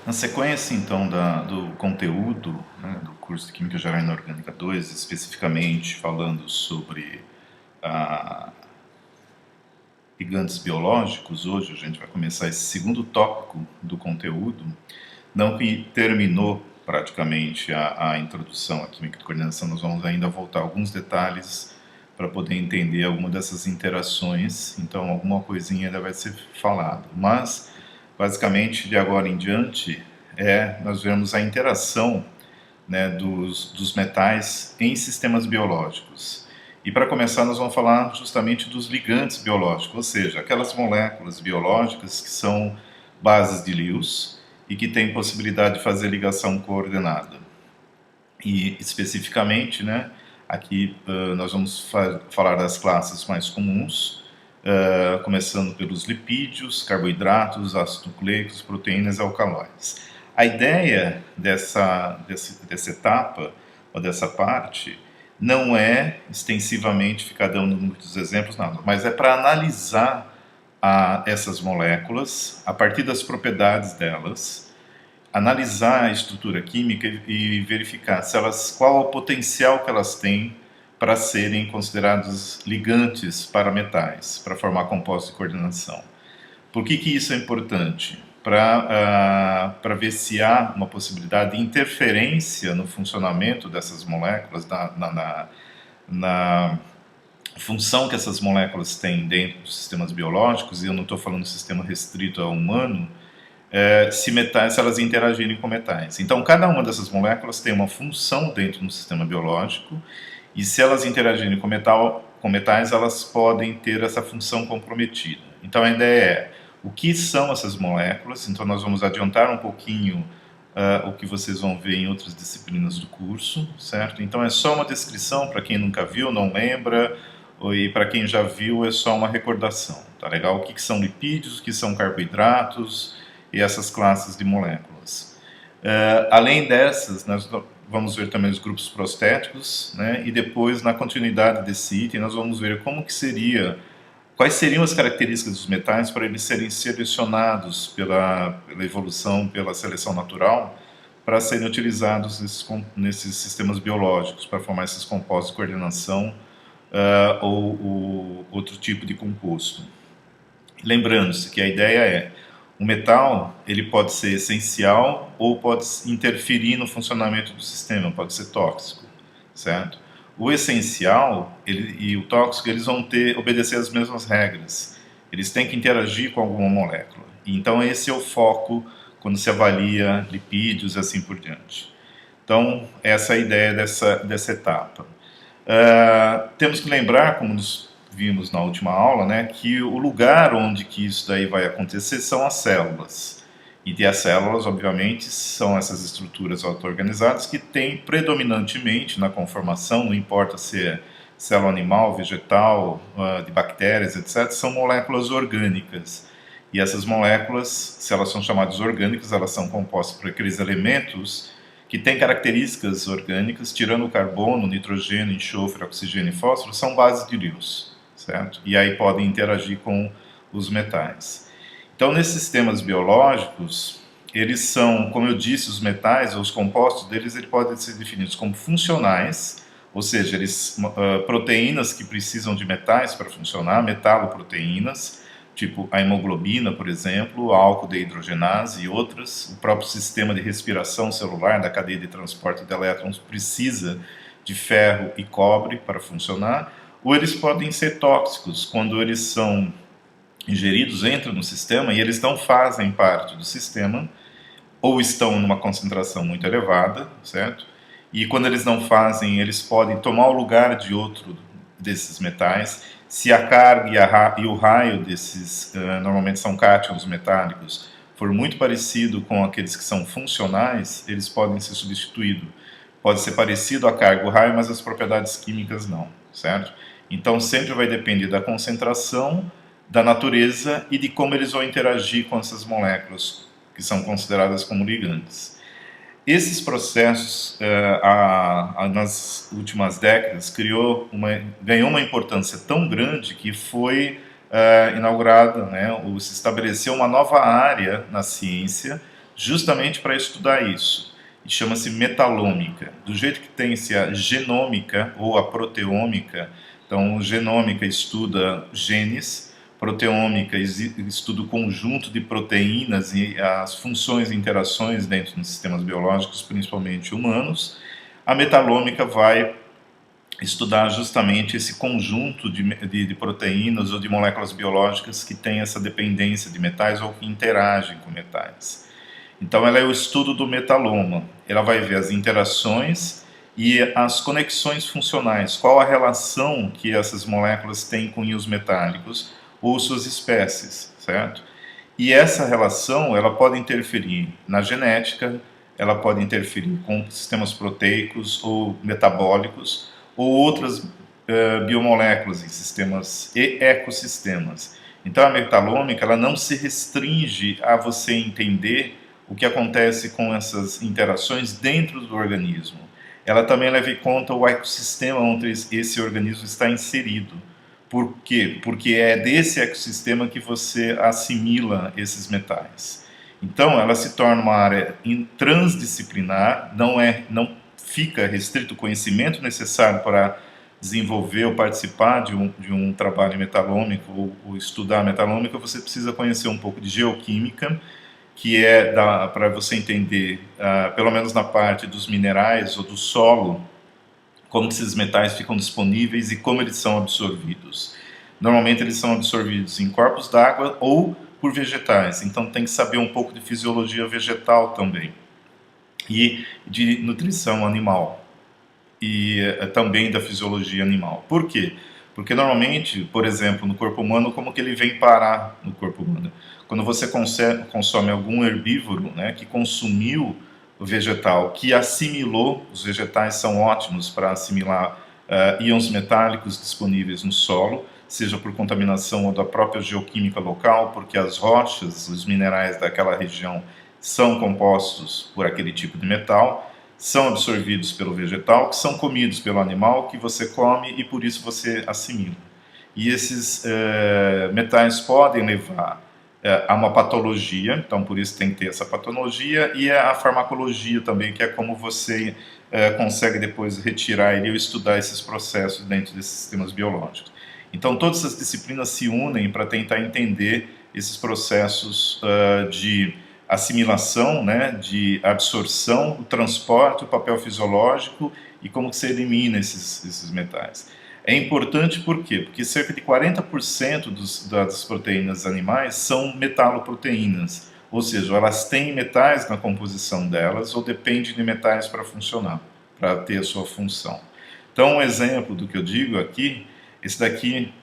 Na sequência, então, do conteúdo, né, do curso de Química Geral Inorgânica 2, especificamente falando sobre ligantes biológicos, hoje a gente vai começar esse segundo tópico do conteúdo, não que terminou praticamente a introdução à química de coordenação, nós vamos ainda voltar a alguns detalhes para poder entender alguma dessas interações, então alguma coisinha ainda vai ser falado, mas basicamente de agora em diante nós vemos a interação, né, dos metais em sistemas biológicos. E para começar, nós vamos falar justamente dos ligantes biológicos, ou seja, aquelas moléculas biológicas que são bases de Lewis e que têm possibilidade de fazer ligação coordenada. E especificamente, né, aqui nós vamos falar das classes mais comuns, começando pelos lipídios, carboidratos, ácidos nucleicos, proteínas e alcaloides. A ideia dessa etapa, ou dessa parte, não é extensivamente ficar dando muitos exemplos, nada, mas é para analisar essas moléculas a partir das propriedades delas, analisar a estrutura química e verificar se qual o potencial que elas têm para serem considerados ligantes para metais, para formar compostos de coordenação. Por que isso é importante? Para ver se há uma possibilidade de interferência no funcionamento dessas moléculas, na função que essas moléculas têm dentro dos sistemas biológicos, e eu não estou falando de sistema restrito ao humano, se elas interagirem com metais. Então, cada uma dessas moléculas tem uma função dentro do sistema biológico, e se elas interagirem com metais, elas podem ter essa função comprometida. Então, a ideia é o que são essas moléculas. Então, nós vamos adiantar um pouquinho o que vocês vão ver em outras disciplinas do curso, certo? Então, é só uma descrição para quem nunca viu, não lembra, e para quem já viu, é só uma recordação, tá legal? O que são lipídios, o que são carboidratos e essas classes de moléculas. Além dessas, nós vamos ver também os grupos prostéticos, né? E depois, na continuidade desse item, nós vamos ver quais seriam as características dos metais para eles serem selecionados pela evolução, pela seleção natural, para serem utilizados nesses sistemas biológicos, para formar esses compostos de coordenação ou outro tipo de composto. Lembrando-se que a ideia é o metal, ele pode ser essencial ou pode interferir no funcionamento do sistema, pode ser tóxico, certo? O essencial e o tóxico, eles vão obedecer às mesmas regras. Eles têm que interagir com alguma molécula. Então, esse é o foco quando se avalia lipídios e assim por diante. Então, essa é a ideia dessa etapa. Temos que lembrar, como nos vimos na última aula, né, que o lugar onde que isso daí vai acontecer são as células. E as células, obviamente, são essas estruturas auto-organizadas que têm predominantemente na conformação, não importa se é célula animal, vegetal, de bactérias, etc., são moléculas orgânicas. E essas moléculas, se elas são chamadas orgânicas, elas são compostas por aqueles elementos que têm características orgânicas, tirando o carbono, nitrogênio, enxofre, oxigênio e fósforo, são bases de Lewis, certo? E aí podem interagir com os metais. Então, nesses sistemas biológicos, eles são, como eu disse, os metais, os compostos deles, eles podem ser definidos como funcionais, ou seja, proteínas que precisam de metais para funcionar, metaloproteínas, tipo a hemoglobina, por exemplo, a álcool dehidrogenase e outras. O próprio sistema de respiração celular da cadeia de transporte de elétrons precisa de ferro e cobre para funcionar. Ou eles podem ser tóxicos quando eles são ingeridos, entram no sistema e eles não fazem parte do sistema ou estão numa concentração muito elevada, certo? E quando eles não fazem, eles podem tomar o lugar de outro desses metais. Se a carga e o raio desses, normalmente são cátions metálicos, for muito parecido com aqueles que são funcionais, eles podem ser substituídos. Pode ser parecido a carga e o raio, mas as propriedades químicas não, certo? Então sempre vai depender da concentração, da natureza e de como eles vão interagir com essas moléculas que são consideradas como ligantes. Esses processos, nas últimas décadas, ganhou uma importância tão grande que foi inaugurada, né, ou se estabeleceu uma nova área na ciência justamente para estudar isso. E chama-se metalômica. Do jeito que tem-se a genômica ou a proteômica, então genômica estuda genes, proteômica estuda o conjunto de proteínas e as funções e interações dentro dos sistemas biológicos, principalmente humanos. A metalômica vai estudar justamente esse conjunto de proteínas ou de moléculas biológicas que têm essa dependência de metais ou que interagem com metais. Então ela é o estudo do metaloma. Ela vai ver as interações e as conexões funcionais, qual a relação que essas moléculas têm com íons metálicos ou suas espécies, certo? E essa relação, ela pode interferir na genética, ela pode interferir com sistemas proteicos ou metabólicos ou outras biomoléculas em sistemas e ecossistemas. Então a metalômica, ela não se restringe a você entender o que acontece com essas interações dentro do organismo. Ela também leva em conta o ecossistema onde esse organismo está inserido. Por quê? Porque é desse ecossistema que você assimila esses metais. Então, ela se torna uma área transdisciplinar, não fica restrito o conhecimento necessário para desenvolver ou participar de um trabalho metalômico ou estudar metalômica. Você precisa conhecer um pouco de geoquímica, que é para você entender, pelo menos na parte dos minerais ou do solo, como esses metais ficam disponíveis e como eles são absorvidos. Normalmente eles são absorvidos em corpos d'água ou por vegetais, então tem que saber um pouco de fisiologia vegetal também e de nutrição animal e também da fisiologia animal. Por quê? Porque normalmente, por exemplo, no corpo humano, como que ele vem parar no corpo humano? Quando você consome algum herbívoro, né, que consumiu o vegetal, que assimilou, os vegetais são ótimos para assimilar íons metálicos disponíveis no solo, seja por contaminação ou da própria geoquímica local, porque as rochas, os minerais daquela região são compostos por aquele tipo de metal, são absorvidos pelo vegetal, que são comidos pelo animal que você come e por isso você assimila. E esses metais podem levar a uma patologia, então por isso tem que ter essa patologia, e a farmacologia também, que é como você consegue depois retirar ele ou estudar esses processos dentro desses sistemas biológicos. Então todas essas disciplinas se unem para tentar entender esses processos de assimilação, né, de absorção, o transporte, o papel fisiológico e como se elimina esses metais. É importante por quê? Porque cerca de 40% das proteínas animais são metaloproteínas, ou seja, elas têm metais na composição delas ou dependem de metais para funcionar, para ter a sua função. Então, um exemplo do que eu digo aqui, esse daqui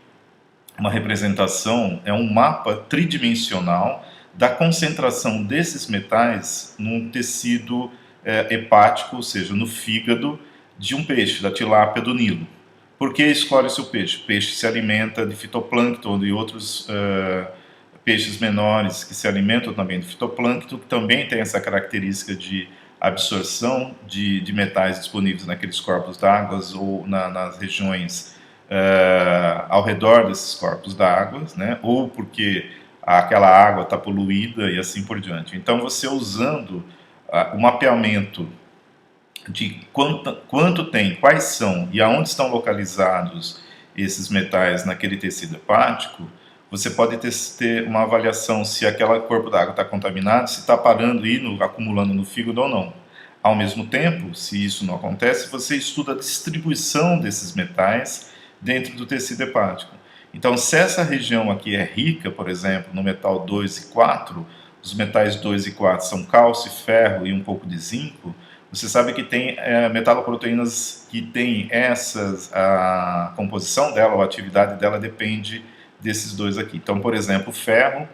é uma representação, é um mapa tridimensional da concentração desses metais num tecido hepático, ou seja, no fígado de um peixe, da tilápia do Nilo. Por que escolhe-se o peixe? O peixe se alimenta de fitoplâncton e outros peixes menores que se alimentam também de fitoplâncton, que também tem essa característica de absorção de metais disponíveis naqueles corpos d'água ou nas regiões ao redor desses corpos d'água, né? Ou porque aquela água está poluída e assim por diante. Então, você usando o mapeamento de quanto tem, quais são e aonde estão localizados esses metais naquele tecido hepático, você pode ter uma avaliação se aquele corpo d'água está contaminado, se está parando e acumulando no fígado ou não. Ao mesmo tempo, se isso não acontece, você estuda a distribuição desses metais dentro do tecido hepático. Então, se essa região aqui é rica, por exemplo, no metal 2 e 4, os metais 2 e 4 são cálcio, ferro e um pouco de zinco, você sabe que tem metaloproteínas que têm a composição dela, ou a atividade dela depende desses dois aqui. Então, por exemplo, o ferro,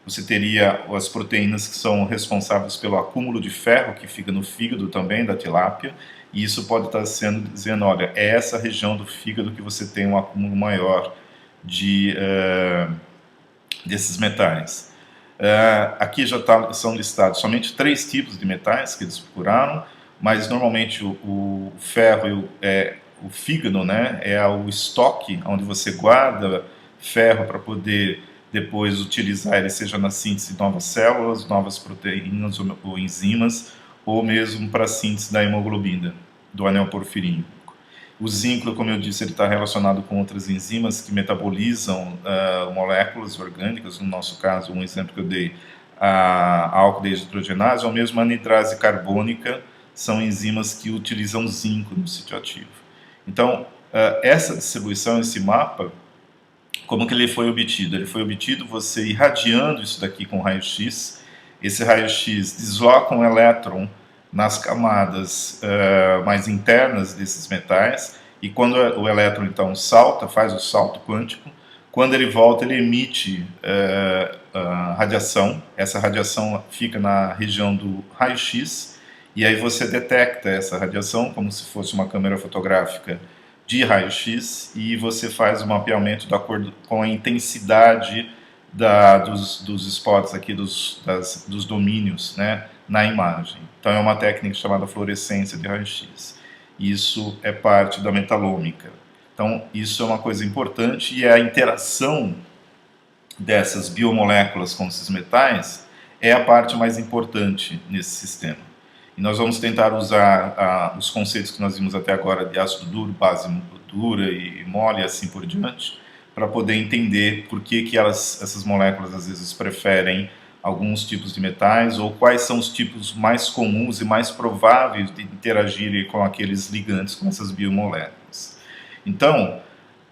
você teria as proteínas que são responsáveis pelo acúmulo de ferro, que fica no fígado também da tilápia, e isso pode estar dizendo, olha, é essa região do fígado que você tem um acúmulo maior desses metais. Aqui já são listados somente 3 tipos de metais que eles procuraram, mas normalmente o ferro o fígado, né, é o estoque onde você guarda ferro para poder depois utilizar ele seja na síntese de novas células, novas proteínas ou enzimas, ou mesmo para a síntese da hemoglobina, do anel porfirínico. O zinco, como eu disse, ele está relacionado com outras enzimas que metabolizam moléculas orgânicas, no nosso caso, um exemplo que eu dei, a aldeíde hidrogenase, ou mesmo a anidrase carbônica, são enzimas que utilizam zinco no sítio ativo. Então, essa distribuição, esse mapa, como que ele foi obtido? Ele foi obtido você irradiando isso daqui com raio-x. Esse raio-x desloca um elétron nas camadas mais internas desses metais, e quando o elétron então salta, faz o salto quântico, quando ele volta ele emite radiação. Essa radiação fica na região do raio-x, e aí você detecta essa radiação como se fosse uma câmera fotográfica de raio-x, e você faz o mapeamento de acordo com a intensidade dos spots aqui, dos domínios, né, na imagem. Então é uma técnica chamada fluorescência de raio-x. Isso é parte da metalômica. Então isso é uma coisa importante, e a interação dessas biomoléculas com esses metais é a parte mais importante nesse sistema. E nós vamos tentar usar os conceitos que nós vimos até agora de ácido duro, base dura e mole e assim por diante, para poder entender por que essas moléculas às vezes preferem alguns tipos de metais, ou quais são os tipos mais comuns e mais prováveis de interagirem com aqueles ligantes, com essas biomoléculas. Então,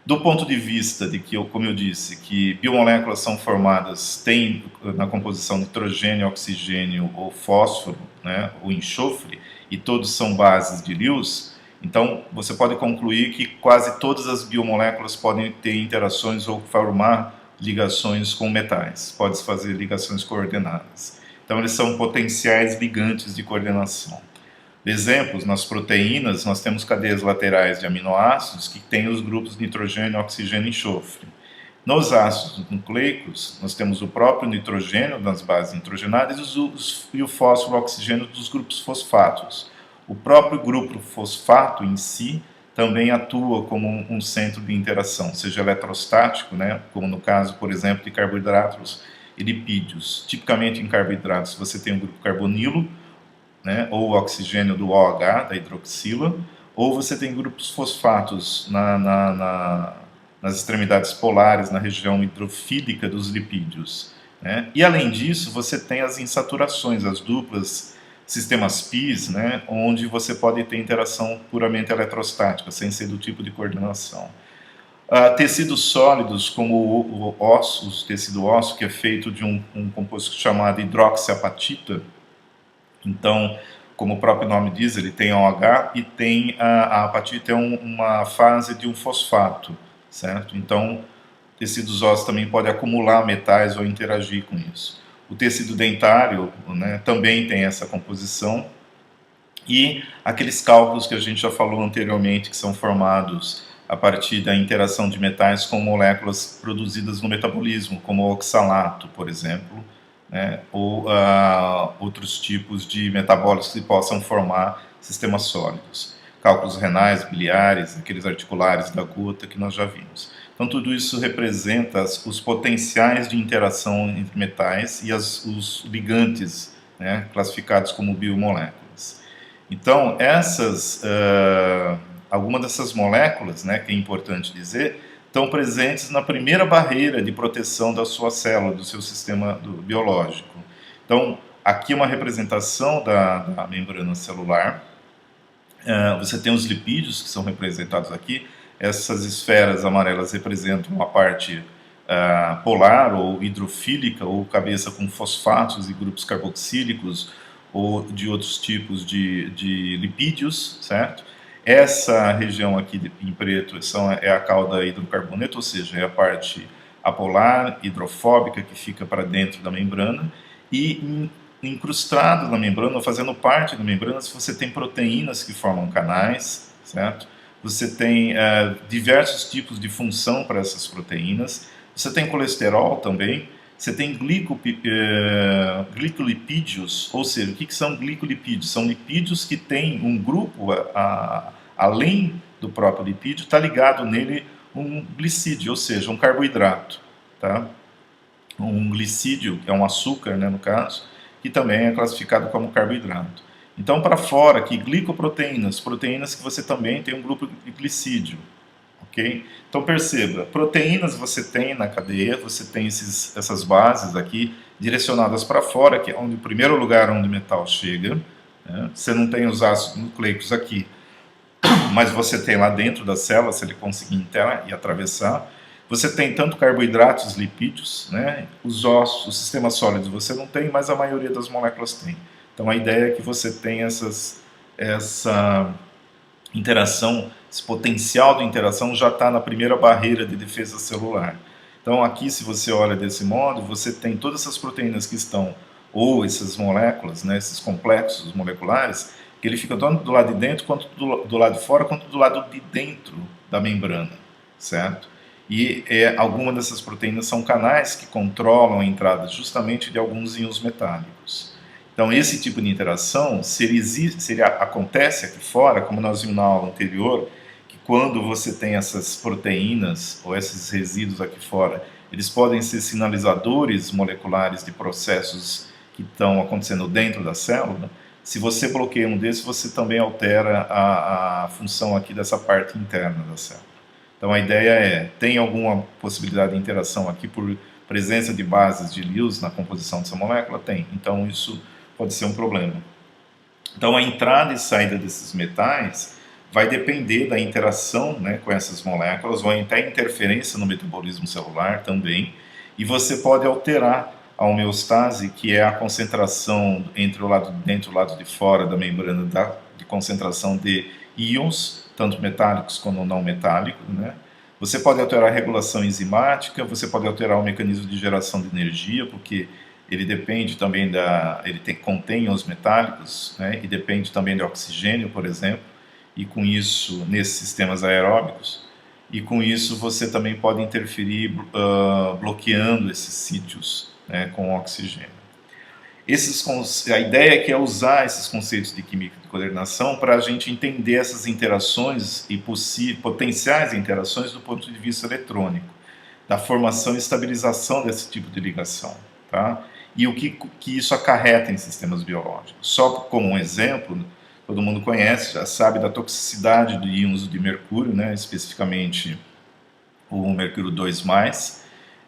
do ponto de vista de que, como eu disse, que biomoléculas são formadas, tem na composição nitrogênio, oxigênio ou fósforo, né, ou enxofre, e todos são bases de Lewis, então você pode concluir que quase todas as biomoléculas podem ter interações ou formar ligações com metais, pode fazer ligações coordenadas. Então eles são potenciais ligantes de coordenação. Exemplos, nas proteínas, nós temos cadeias laterais de aminoácidos que têm os grupos nitrogênio, oxigênio e enxofre. Nos ácidos nucleicos, nós temos o próprio nitrogênio das bases nitrogenadas e o fósforo e o oxigênio dos grupos fosfatos. O próprio grupo fosfato em si também atua como um centro de interação, seja eletrostático, né, como no caso, por exemplo, de carboidratos e lipídios. Tipicamente em carboidratos você tem o grupo carbonilo, né, ou o oxigênio do OH, da hidroxila, ou você tem grupos fosfatos nas extremidades polares, na região hidrofílica dos lipídios, né? E além disso, você tem as insaturações, as duplas sistemas PIS, né, onde você pode ter interação puramente eletrostática, sem ser do tipo de coordenação. Tecidos sólidos, como o tecido ósseo, que é feito de um composto chamado hidroxiapatita. Então, como o próprio nome diz, ele tem OH e tem a apatita é uma fase de um fosfato, certo? Então, tecidos ósseos também podem acumular metais ou interagir com isso. O tecido dentário, né, também tem essa composição, e aqueles cálculos que a gente já falou anteriormente, que são formados a partir da interação de metais com moléculas produzidas no metabolismo, como o oxalato, por exemplo, né, ou outros tipos de metabólitos que possam formar sistemas sólidos. Cálculos renais, biliares, aqueles articulares da gota que nós já vimos. Então, tudo isso representa os potenciais de interação entre metais e os ligantes, né, classificados como biomoléculas. Então, algumas dessas moléculas, né, que é importante dizer, estão presentes na primeira barreira de proteção da sua célula, do seu sistema biológico. Então, aqui é uma representação da membrana celular. Você tem os lipídios, que são representados aqui. Essas esferas amarelas representam a parte polar ou hidrofílica, ou cabeça com fosfatos e grupos carboxílicos, ou de outros tipos de lipídios, certo? Essa região aqui em preto é a cauda hidrocarboneto, ou seja, é a parte apolar, hidrofóbica, que fica para dentro da membrana, e incrustado na membrana, ou fazendo parte da membrana, você tem proteínas que formam canais, certo? Você tem diversos tipos de função para essas proteínas, você tem colesterol também, você tem glicolipídios, ou seja, o que são glicolipídios? São lipídios que têm um grupo, além do próprio lipídio, está ligado nele um glicídio, ou seja, um carboidrato, tá? um glicídio, que é um açúcar, né, no caso, que também é classificado como carboidrato. Então, para fora aqui, glicoproteínas, proteínas que você também tem um grupo de glicídio, ok? Então, perceba, proteínas você tem na cadeia, você tem essas bases aqui direcionadas para fora, que é onde, o primeiro lugar onde o metal chega, né? Você não tem os ácidos nucleicos aqui, mas você tem lá dentro da célula, se ele conseguir entrar e atravessar. Você tem tanto carboidratos, lipídios, né? Os ossos, os sistemas sólidos você não tem, mas a maioria das moléculas tem. Então a ideia é que você tem essa interação, esse potencial de interação já está na primeira barreira de defesa celular. Então aqui, se você olha desse modo, você tem todas essas proteínas que estão, ou essas moléculas, né, esses complexos moleculares, que ele fica tanto do lado de dentro, quanto do lado de fora, quanto do lado de dentro da membrana, certo? E algumas dessas proteínas são canais que controlam a entrada justamente de alguns íons metálicos. Então, esse tipo de interação, se ele acontece aqui fora, como nós vimos na aula anterior, que quando você tem essas proteínas ou esses resíduos aqui fora, eles podem ser sinalizadores moleculares de processos que estão acontecendo dentro da célula. Se você bloqueia um desses, você também altera a função aqui dessa parte interna da célula. Então a ideia é, tem alguma possibilidade de interação aqui por presença de bases de Lewis na composição dessa molécula? Tem. Então isso pode ser um problema. Então a entrada e saída desses metais vai depender da interação, né, com essas moléculas, ou até interferência no metabolismo celular também, e você pode alterar a homeostase, que é a concentração entre o lado de dentro e o lado de fora da membrana de concentração de íons, tanto metálicos como não metálicos, né? Você pode alterar a regulação enzimática, você pode alterar o mecanismo de geração de energia, porque ele depende também contém íons metálicos, né? E depende também de oxigênio, por exemplo, e com isso, nesses sistemas aeróbicos, e com isso você também pode interferir bloqueando esses sítios, né, com oxigênio. A ideia é que é usar esses conceitos de química de coordenação para a gente entender essas interações e potenciais interações do ponto de vista eletrônico, da formação e estabilização desse tipo de ligação, tá? E o que isso acarreta em sistemas biológicos. Só como um exemplo, todo mundo conhece, já sabe da toxicidade de íons de mercúrio, né, especificamente o mercúrio 2+,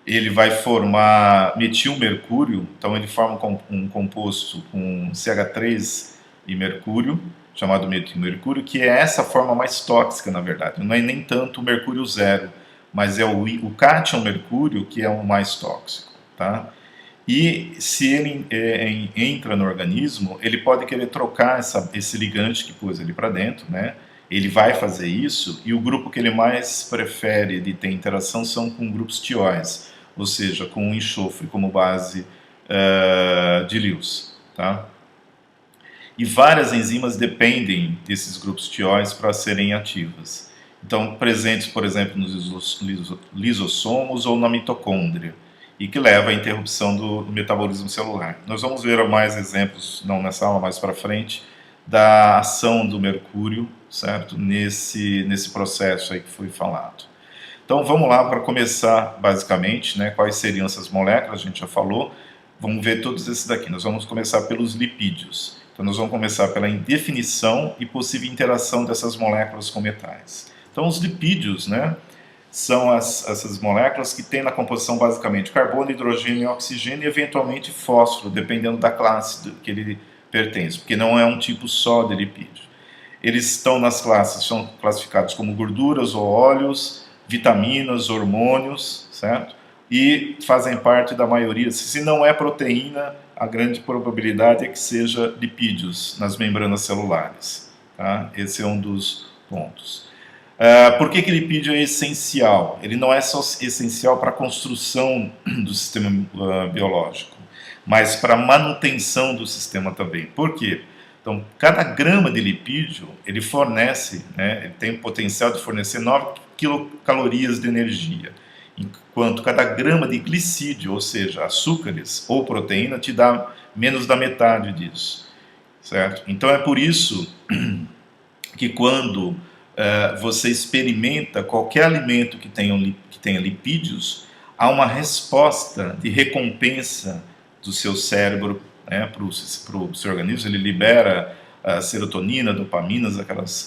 ele vai formar metilmercúrio, então ele forma um composto com CH3 e mercúrio, chamado metilmercúrio, que é essa forma mais tóxica, na verdade. Não é nem tanto o mercúrio zero, mas é o cátion mercúrio que é o mais tóxico, tá? E se ele entra no organismo, ele pode querer trocar esse ligante que pôs ele para dentro, né? Ele vai fazer isso, e o grupo que ele mais prefere de ter interação são com grupos tióis, ou seja, com o enxofre como base de Lewis, tá? E várias enzimas dependem desses grupos tióis para serem ativas. Então, presentes, por exemplo, nos lisossomos ou na mitocôndria, e que leva à interrupção do metabolismo celular. Nós vamos ver mais exemplos, não nessa aula, mais para frente, da ação do mercúrio, certo? Nesse processo aí que foi falado. Então vamos lá para começar basicamente, né? Quais seriam essas moléculas, a gente já falou. Vamos ver todos esses daqui. Nós vamos começar pelos lipídios. Então nós vamos começar pela definição e possível interação dessas moléculas com metais. Então os lipídios, né, são essas moléculas que têm na composição basicamente carbono, hidrogênio e oxigênio e eventualmente fósforo, dependendo da classe que ele pertence, porque não é um tipo só de lipídio. Eles estão nas classes, são classificados como gorduras ou óleos, vitaminas, hormônios, certo? E fazem parte da maioria, se não é proteína, a grande probabilidade é que seja lipídios nas membranas celulares, tá? Esse é um dos pontos. Por que lipídio é essencial? Ele não é só essencial para a construção do sistema biológico, mas para a manutenção do sistema também. Por quê? Então, cada grama de lipídio, ele fornece, né, ele tem o potencial de fornecer 9 quilocalorias de energia, enquanto cada grama de glicídio, ou seja, açúcares ou proteína, te dá menos da metade disso, certo? Então, é por isso que quando você experimenta qualquer alimento que tenha lipídios, há uma resposta de recompensa do seu cérebro, né, para o seu organismo. Ele libera a serotonina, dopaminas,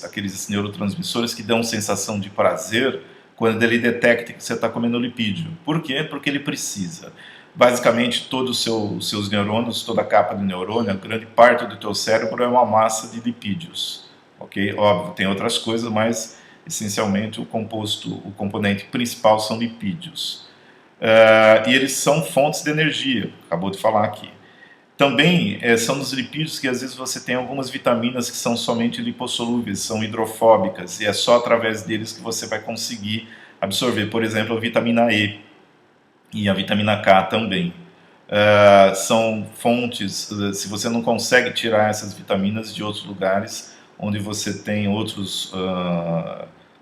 aqueles neurotransmissores que dão sensação de prazer quando ele detecta que você está comendo lipídio. Por quê? Porque ele precisa. Basicamente, todos os seus neurônios, toda a capa de neurônio, a grande parte do teu cérebro é uma massa de lipídios. Ok? Óbvio, tem outras coisas, mas essencialmente o componente principal são lipídios. E eles são fontes de energia, acabou de falar aqui. Também são nos lipídios que às vezes você tem algumas vitaminas que são somente lipossolúveis, são hidrofóbicas, e é só através deles que você vai conseguir absorver. Por exemplo, a vitamina E e a vitamina K também. São fontes, se você não consegue tirar essas vitaminas de outros lugares, onde você tem outros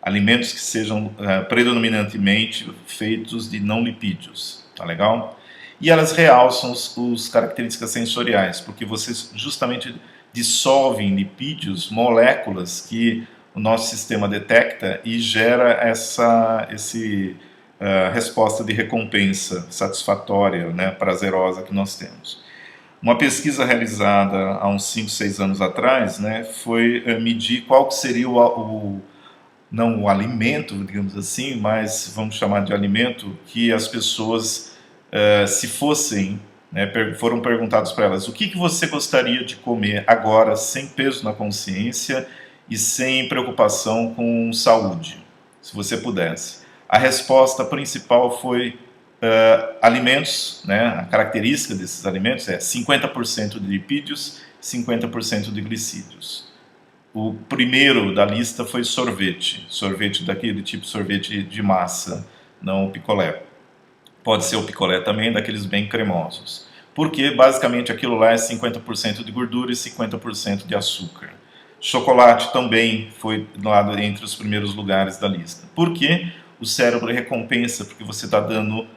alimentos que sejam predominantemente feitos de não lipídios, tá legal? E elas realçam as características sensoriais, porque você justamente dissolve em lipídios moléculas que o nosso sistema detecta e gera essa resposta de recompensa satisfatória, né, prazerosa que nós temos. Uma pesquisa realizada há uns 5, 6 anos atrás, né, foi medir qual seria não o alimento, digamos assim, mas vamos chamar de alimento que as pessoas se fossem, né, foram perguntados para elas: o que você gostaria de comer agora, sem peso na consciência e sem preocupação com saúde, se você pudesse? A resposta principal foi alimentos, né, a característica desses alimentos é 50% de lipídios, 50% de glicídios. O primeiro da lista foi sorvete daquele tipo sorvete de massa, não o picolé. Pode ser o picolé também, daqueles bem cremosos. Porque basicamente aquilo lá é 50% de gordura e 50% de açúcar. Chocolate também foi lá entre os primeiros lugares da lista. Por quê? O cérebro recompensa, porque você está dando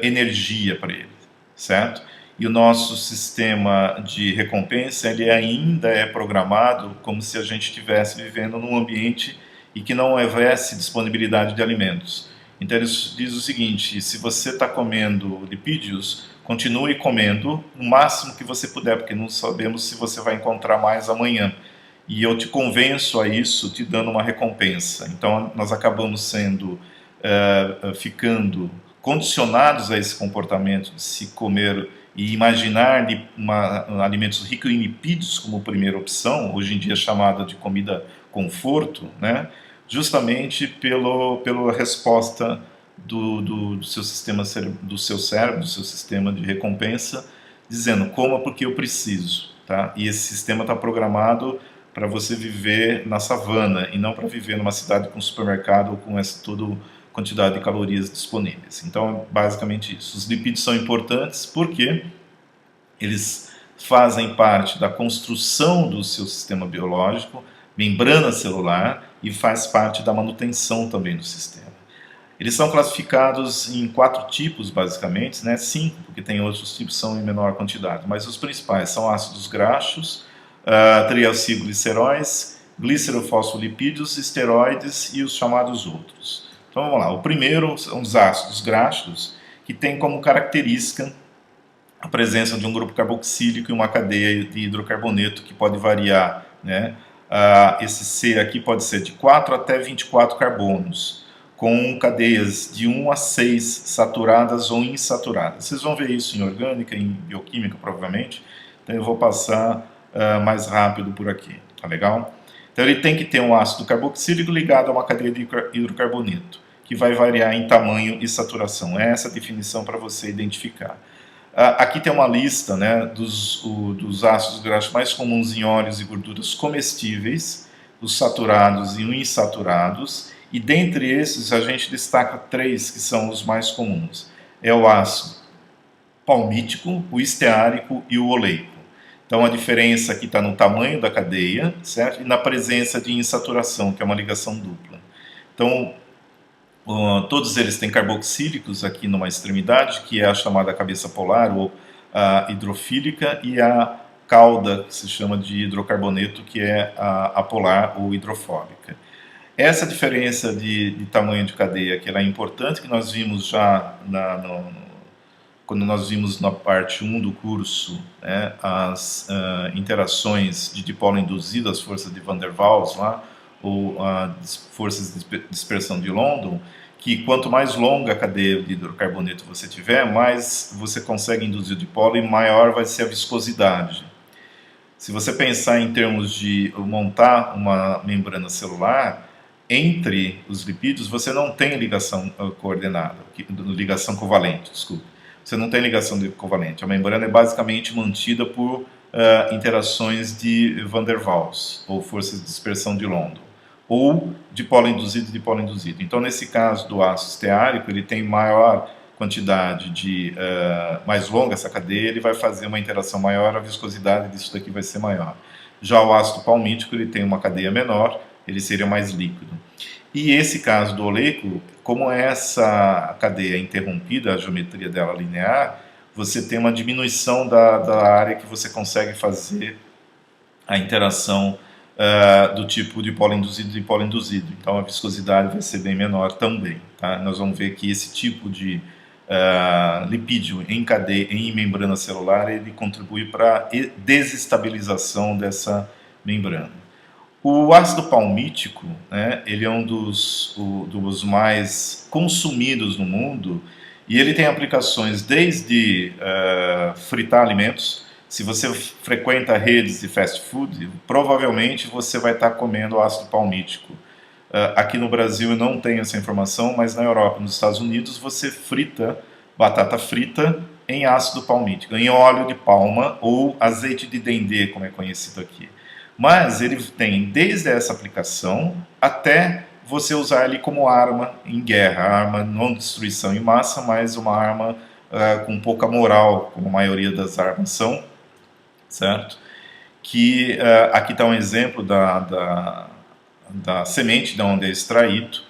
energia para ele, certo? E o nosso sistema de recompensa, ele ainda é programado como se a gente estivesse vivendo num ambiente e que não houvesse disponibilidade de alimentos. Então ele diz o seguinte: se você está comendo lipídios, continue comendo o máximo que você puder, porque não sabemos se você vai encontrar mais amanhã. E eu te convenço a isso, te dando uma recompensa. Então nós acabamos ficando condicionados a esse comportamento de se comer e imaginar alimentos ricos em lipídios como primeira opção, hoje em dia chamada de comida conforto, né? Justamente pela resposta do seu sistema do seu cérebro, do seu sistema de recompensa, dizendo: coma porque eu preciso, tá? E esse sistema está programado para você viver na savana e não para viver numa cidade com supermercado ou com toda quantidade de calorias disponíveis. Então, é basicamente isso. Os lipídios são importantes porque eles fazem parte da construção do seu sistema biológico, membrana celular, e faz parte da manutenção também do sistema. Eles são classificados em 4 tipos, basicamente, né? 5, porque tem outros tipos que são em menor quantidade, mas os principais são ácidos graxos, triacilgliceróis, glicerofosfolipídios, esteroides e os chamados outros. Então vamos lá, o primeiro são os ácidos graxos, que tem como característica a presença de um grupo carboxílico e uma cadeia de hidrocarboneto que pode variar, né? Esse C aqui pode ser de 4 até 24 carbonos, com cadeias de 1 a 6 saturadas ou insaturadas. Vocês vão ver isso em orgânica, em bioquímica provavelmente, então eu vou passar mais rápido por aqui, tá legal? Então ele tem que ter um ácido carboxílico ligado a uma cadeia de hidrocarboneto, que vai variar em tamanho e saturação. É essa a definição para você identificar. Aqui tem uma lista, né, dos ácidos graxos mais comuns em óleos e gorduras comestíveis, os saturados e os insaturados, e dentre esses a gente destaca 3 que são os mais comuns. É o ácido palmítico, o esteárico e o oleico. Então a diferença aqui está no tamanho da cadeia, certo? E na presença de insaturação, que é uma ligação dupla. Então todos eles têm carboxílicos aqui numa extremidade, que é a chamada cabeça polar ou a hidrofílica, e a cauda, que se chama de hidrocarboneto, que é a polar ou hidrofóbica. Essa diferença de tamanho de cadeia, que ela é importante, que nós vimos já quando nós vimos na parte 1 do curso, né, as interações de dipolo induzido, as forças de Van der Waals lá, ou as forças de dispersão de London, que quanto mais longa a cadeia de hidrocarboneto você tiver, mais você consegue induzir o dipolo e maior vai ser a viscosidade. Se você pensar em termos de montar uma membrana celular, entre os lipídios você não tem ligação coordenada, ligação covalente, desculpe. Você não tem ligação covalente. A membrana é basicamente mantida por interações de Van der Waals, ou forças de dispersão de London, ou dipolo induzido e dipolo induzido. Então, nesse caso do ácido esteárico, ele tem maior quantidade de mais longa essa cadeia, ele vai fazer uma interação maior, a viscosidade disso daqui vai ser maior. Já o ácido palmítico, ele tem uma cadeia menor, ele seria mais líquido. E esse caso do oleico, como essa cadeia é interrompida, a geometria dela linear, você tem uma diminuição da área que você consegue fazer a interação do tipo dipolo induzido e dipolo induzido. Então a viscosidade vai ser bem menor também. Tá? Nós vamos ver que esse tipo de lipídio em cadeia, em membrana celular, ele contribui para a desestabilização dessa membrana. O ácido palmítico, né, ele é um dos mais consumidos no mundo e ele tem aplicações desde fritar alimentos. Se você frequenta redes de fast food, provavelmente você vai estar comendo ácido palmítico. Aqui no Brasil eu não tenho essa informação, mas na Europa e nos Estados Unidos você frita batata frita em ácido palmítico, em óleo de palma ou azeite de dendê, como é conhecido aqui. Mas ele tem desde essa aplicação até você usar ele como arma em guerra, arma não de destruição em massa, mas uma arma com pouca moral, como a maioria das armas são, certo? Que aqui está um exemplo da semente de onde é extraído.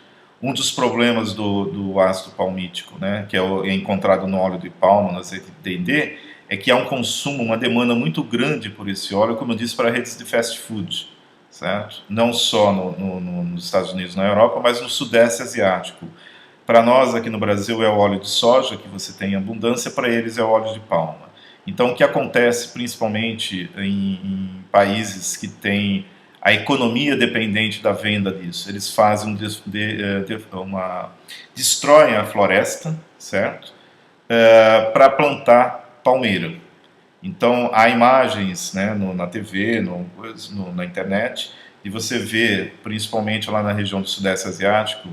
Um dos problemas do ácido palmítico, né, que é encontrado no óleo de palma, no azeite de dendê, é que há um consumo, uma demanda muito grande por esse óleo, como eu disse, para redes de fast food, certo? Não só nos Estados Unidos, na Europa, mas no Sudeste Asiático. Para nós aqui no Brasil é o óleo de soja que você tem em abundância, para eles é o óleo de palma. Então o que acontece principalmente em países que têm a economia dependente da venda disso, eles fazem destroem a floresta, certo? Para plantar palmeira. Então há imagens, né, na TV, na internet, e você vê, principalmente lá na região do Sudeste Asiático,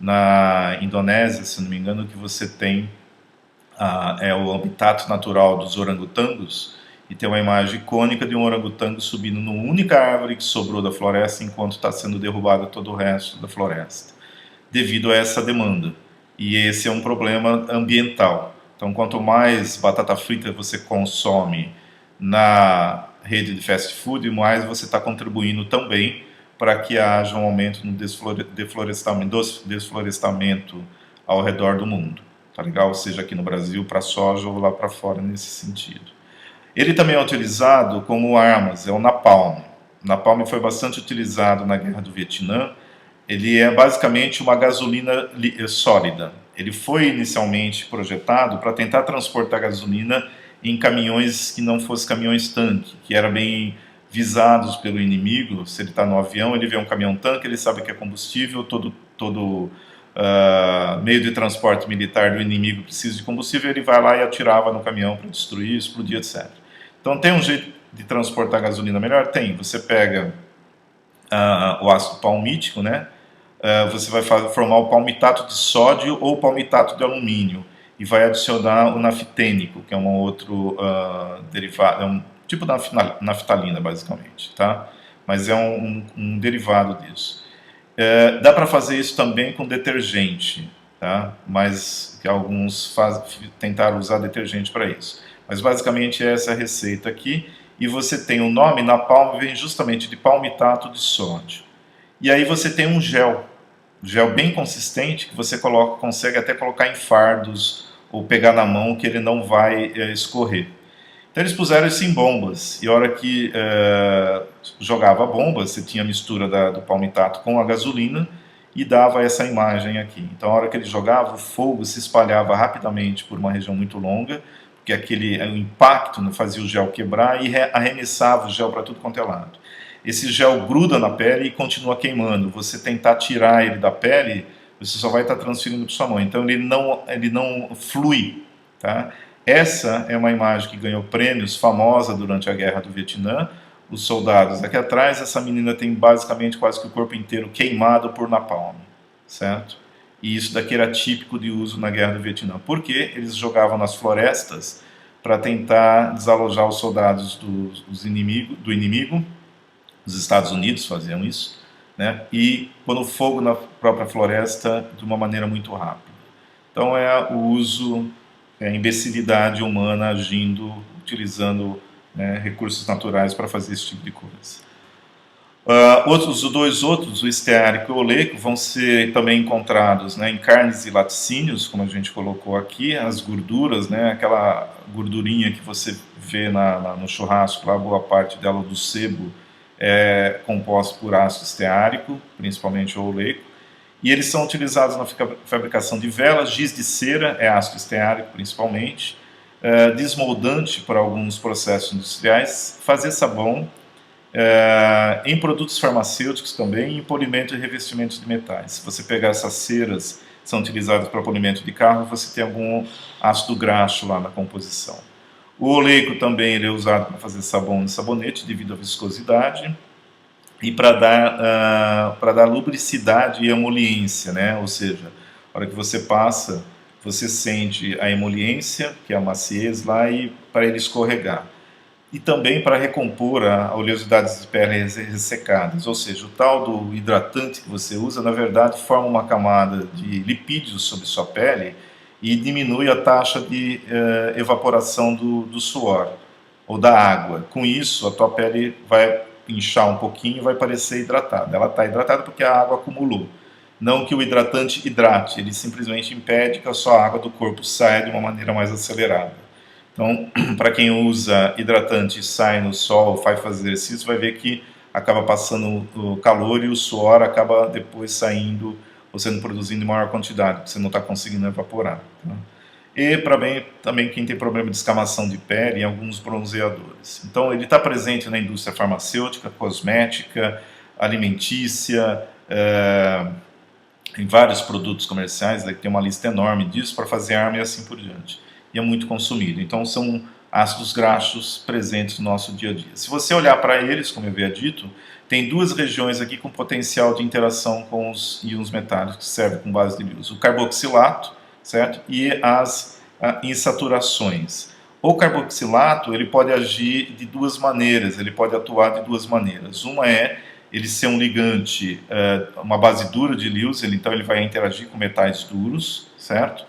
na Indonésia, se não me engano, que você tem o habitat natural dos orangotangos, e tem uma imagem icônica de um orangotango subindo numa única árvore que sobrou da floresta enquanto está sendo derrubado todo o resto da floresta, devido a essa demanda. E esse é um problema ambiental. Então, quanto mais batata frita você consome na rede de fast food, mais você está contribuindo também para que haja um aumento no desflorestamento ao redor do mundo. Tá legal? Seja aqui no Brasil, para soja ou lá para fora nesse sentido. Ele também é utilizado como armas, é o napalm. O napalm foi bastante utilizado na Guerra do Vietnã. Ele é basicamente uma gasolina sólida. Ele foi inicialmente projetado para tentar transportar gasolina em caminhões que não fossem caminhões-tanque, que eram bem visados pelo inimigo. Se ele está no avião, ele vê um caminhão-tanque, ele sabe que é combustível, todo meio de transporte militar do inimigo precisa de combustível, ele vai lá e atirava no caminhão para destruir, explodir, etc. Então tem um jeito de transportar gasolina melhor? Tem. Você pega o ácido palmítico, né? Você vai formar o palmitato de sódio ou palmitato de alumínio e vai adicionar o naftênico, que é um outro derivado, é um tipo da naftalina basicamente, tá? Mas é um derivado disso. Dá para fazer isso também com detergente, tá? Mas que alguns tentaram usar detergente para isso. Mas basicamente essa é a receita aqui. E você tem o nome na palma, vem justamente de palmitato de sódio. E aí você tem um gel bem consistente que você consegue até colocar em fardos ou pegar na mão que ele não vai escorrer. Então eles puseram isso em bombas e a hora que certo? Jogava a bomba, você tinha a mistura do palmitato com a gasolina e dava essa imagem aqui. Então, a hora que ele jogava, o fogo se espalhava rapidamente por uma região muito longa, porque o impacto fazia o gel quebrar e arremessava o gel para tudo quanto é lado. Esse gel gruda na pele e continua queimando. Você tentar tirar ele da pele, você só vai estar transferindo para sua mão. Então, ele não flui, tá? Essa é uma imagem que ganhou prêmios, famosa durante a Guerra do Vietnã. Os soldados aqui atrás, essa menina tem basicamente quase que o corpo inteiro queimado por napalm, certo? E isso daqui era típico de uso na Guerra do Vietnã. Por quê? Eles jogavam nas florestas para tentar desalojar os soldados do inimigo. Os Estados Unidos faziam isso, né? E quando o fogo na própria floresta de uma maneira muito rápida. Então é o uso, a imbecilidade humana agindo, utilizando, né, recursos naturais para fazer esse tipo de coisa. Os dois outros, o esteárico e o oleico, vão ser também encontrados, né, em carnes e laticínios, como a gente colocou aqui, as gorduras, né, aquela gordurinha que você vê no churrasco, lá, boa parte dela do sebo é composta por ácido esteárico, principalmente o oleico, e eles são utilizados na fabricação de velas, giz de cera é ácido esteárico principalmente, desmoldante para alguns processos industriais, fazer sabão, em produtos farmacêuticos também, em polimento e revestimentos de metais. Se você pegar essas ceras que são utilizadas para polimento de carro, você tem algum ácido graxo lá na composição. O oleico também ele é usado para fazer sabão e sabonete devido à viscosidade e para dar lubricidade e emoliência, né? Ou seja, a hora que você passa, você sente a emoliência, que é a maciez lá, e para ele escorregar. E também para recompor a oleosidade de pele ressecadas, ou seja, o tal do hidratante que você usa, na verdade, forma uma camada de lipídios sobre sua pele e diminui a taxa de evaporação do suor ou da água. Com isso, a tua pele vai inchar um pouquinho e vai parecer hidratada. Ela está hidratada porque a água acumulou. Não que o hidratante hidrate, ele simplesmente impede que a sua água do corpo saia de uma maneira mais acelerada. Então, para quem usa hidratante e sai no sol, faz fazer exercício, vai ver que acaba passando o calor e o suor acaba depois saindo ou sendo produzido em maior quantidade, porque você não está conseguindo evaporar. Tá? E também quem tem problema de escamação de pele e alguns bronzeadores. Então, ele está presente na indústria farmacêutica, cosmética, alimentícia, em vários produtos comerciais, tem uma lista enorme disso para fazer arma e assim por diante. E é muito consumido. Então, são ácidos graxos presentes no nosso dia a dia. Se você olhar para eles, como eu havia dito, tem duas regiões aqui com potencial de interação com os íons metálicos que servem como base de luz. O carboxilato, certo? E as insaturações. O carboxilato ele pode agir de duas maneiras, ele pode atuar de duas maneiras. Uma é ele ser um ligante, uma base dura de Lewis, então ele vai interagir com metais duros, certo?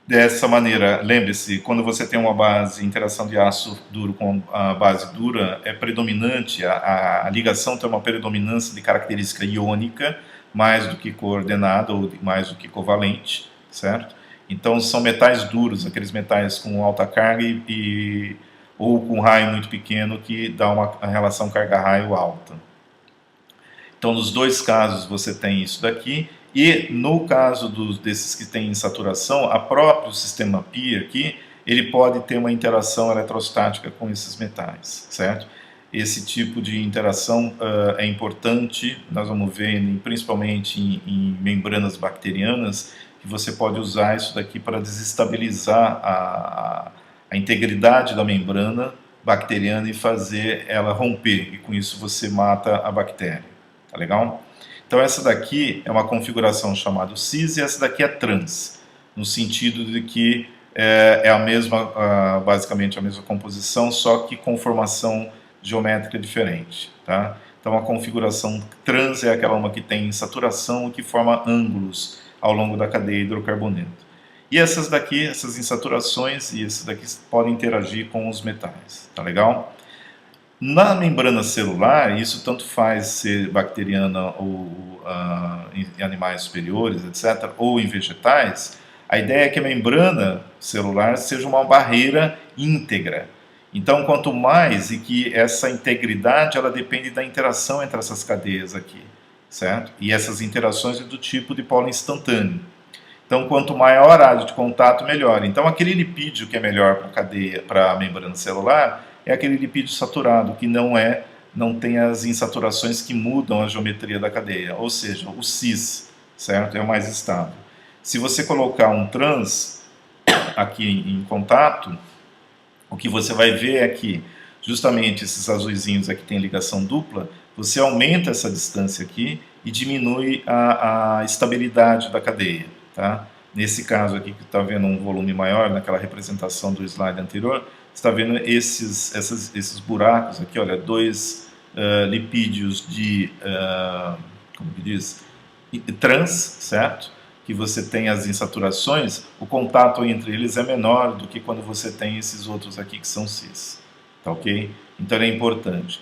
Dessa maneira, lembre-se, quando você tem uma interação de aço duro com a base dura, é predominante, a ligação tem uma predominância de característica iônica, mais do que coordenada ou mais do que covalente, certo? Então são metais duros, aqueles metais com alta carga ou com raio muito pequeno que dá uma relação carga-raio alta. Então nos dois casos você tem isso daqui. E no caso desses que têm insaturação, a próprio sistema PI aqui, ele pode ter uma interação eletrostática com esses metais, certo? Esse tipo de interação é importante, nós vamos ver principalmente em membranas bacterianas, que você pode usar isso daqui para desestabilizar a integridade da membrana bacteriana e fazer ela romper, e com isso você mata a bactéria, tá legal? Então essa daqui é uma configuração chamada cis e essa daqui é trans, no sentido de que é a mesma, basicamente a mesma composição, só que com formação geométrica diferente. Tá? Então a configuração trans é aquela uma que tem saturação e que forma ângulos ao longo da cadeia hidrocarboneto. E essas daqui, essas insaturações e essas daqui podem interagir com os metais. Tá legal? Na membrana celular, isso tanto faz ser bacteriana ou em animais superiores, etc., ou em vegetais, a ideia é que a membrana celular seja uma barreira íntegra. Então, quanto mais, e que essa integridade, ela depende da interação entre essas cadeias aqui, certo? E essas interações é do tipo de polo instantâneo. Então, quanto maior a área de contato, melhor. Então, aquele lipídio que é melhor para a cadeia, para a membrana celular, é aquele lipídio saturado, que não tem as insaturações que mudam a geometria da cadeia, ou seja, o cis, certo? É o mais estável. Se você colocar um trans aqui em contato, o que você vai ver é que justamente esses azuizinhos aqui têm ligação dupla, você aumenta essa distância aqui e diminui a estabilidade da cadeia, tá? Nesse caso aqui que está vendo um volume maior, naquela representação do slide anterior, você está vendo esses buracos aqui, olha, dois lipídios de, como que diz? Trans, certo? Que você tem as insaturações, o contato entre eles é menor do que quando você tem esses outros aqui que são cis, tá ok? Então ele é importante.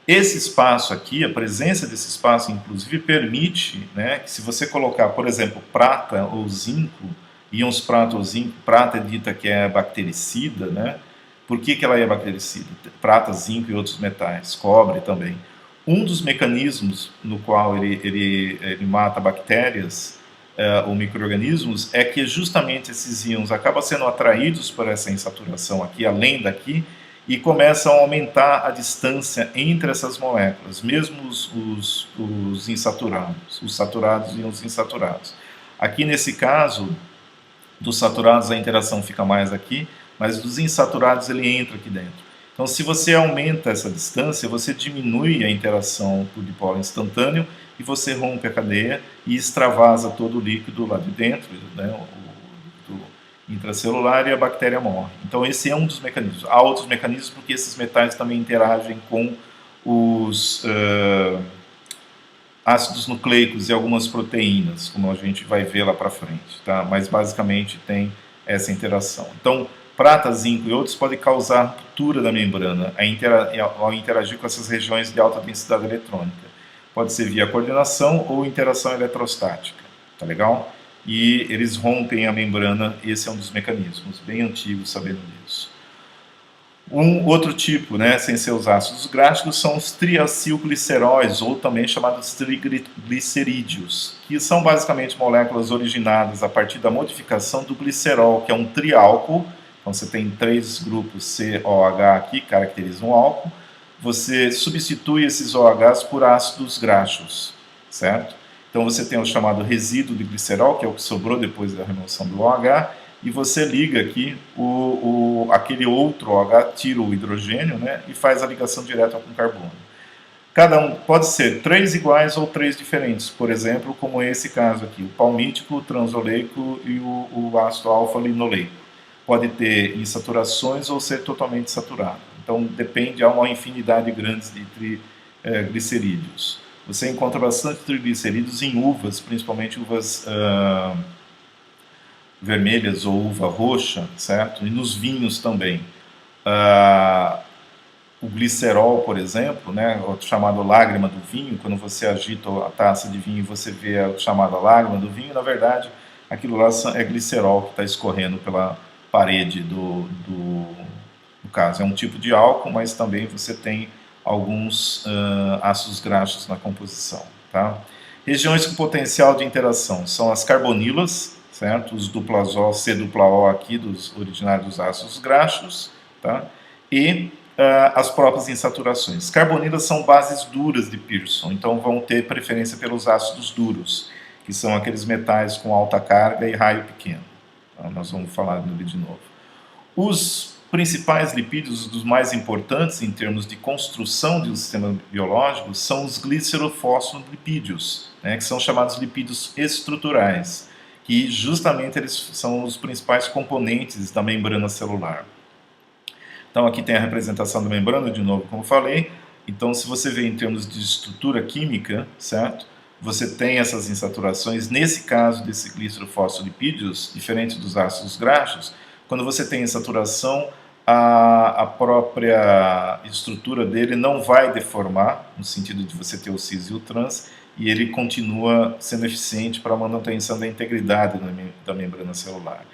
Esse espaço aqui, a presença desse espaço, inclusive, permite, né, que se você colocar, por exemplo, prata ou zinco, íons prata ou zinco, prata é dita que é bactericida, né? Por que ela é bactericida? Prata, zinco e outros metais, cobre também. Um dos mecanismos no qual ele mata bactérias ou micro-organismos é que justamente esses íons acabam sendo atraídos por essa insaturação aqui, além daqui, e começam a aumentar a distância entre essas moléculas, mesmo os insaturados, os saturados e os insaturados. Aqui nesse caso, dos saturados a interação fica mais aqui, mas dos insaturados ele entra aqui dentro. Então, se você aumenta essa distância, você diminui a interação por dipolo instantâneo e você rompe a cadeia e extravasa todo o líquido lá de dentro, né, o líquido intracelular, e a bactéria morre. Então, esse é um dos mecanismos. Há outros mecanismos porque esses metais também interagem com os ácidos nucleicos e algumas proteínas, como a gente vai ver lá para frente, tá? Mas basicamente tem essa interação. Então, prata, zinco e outros podem causar ruptura da membrana ao interagir com essas regiões de alta densidade eletrônica. Pode ser via coordenação ou interação eletrostática, tá legal? E eles rompem a membrana, esse é um dos mecanismos, bem antigos sabendo disso. Um outro tipo, né, sem ser os ácidos gráficos, são os triacilgliceróis, ou também chamados triglicerídeos, que são basicamente moléculas originadas a partir da modificação do glicerol, que é um triálcool. Então você tem 3 grupos COH aqui, caracterizam um álcool. Você substitui esses OHs por ácidos graxos, certo? Então você tem o chamado resíduo de glicerol, que é o que sobrou depois da remoção do OH, e você liga aqui aquele outro OH, tira o hidrogênio, né, e faz a ligação direta com o carbono. Cada um pode ser 3 iguais ou 3 diferentes, por exemplo, como esse caso aqui, o palmítico, o transoleico e o ácido alfa-linoleico. Pode ter insaturações ou ser totalmente saturado. Então depende, há uma infinidade grande de triglicerídeos. Você encontra bastante triglicerídeos em uvas, principalmente uvas vermelhas ou uva roxa, certo? E nos vinhos também. O glicerol, por exemplo, né, o chamado lágrima do vinho, quando você agita a taça de vinho e você vê a chamada lágrima do vinho, na verdade, aquilo lá é glicerol que está escorrendo pela parede no caso. É um tipo de álcool, mas também você tem alguns ácidos graxos na composição, tá? Regiões com potencial de interação são as carbonilas, certo? Os duplasol, C-dupla-O aqui, dos originários dos ácidos graxos, tá? E as próprias insaturações. Carbonilas são bases duras de Pearson, então vão ter preferência pelos ácidos duros, que são aqueles metais com alta carga e raio pequeno. Então, nós vamos falar dele de novo. Os principais lipídios, dos mais importantes em termos de construção de um sistema biológico, são os glicerofosfolipídios, né, que são chamados lipídios estruturais, que justamente eles são os principais componentes da membrana celular. Então aqui tem a representação da membrana, de novo, como falei. Então se você vê em termos de estrutura química, certo? Você tem essas insaturações, nesse caso desse glicerofosfolipídios, diferente dos ácidos graxos, quando você tem insaturação, a própria estrutura dele não vai deformar, no sentido de você ter o cis e o trans, e ele continua sendo eficiente para a manutenção da integridade da membrana celular.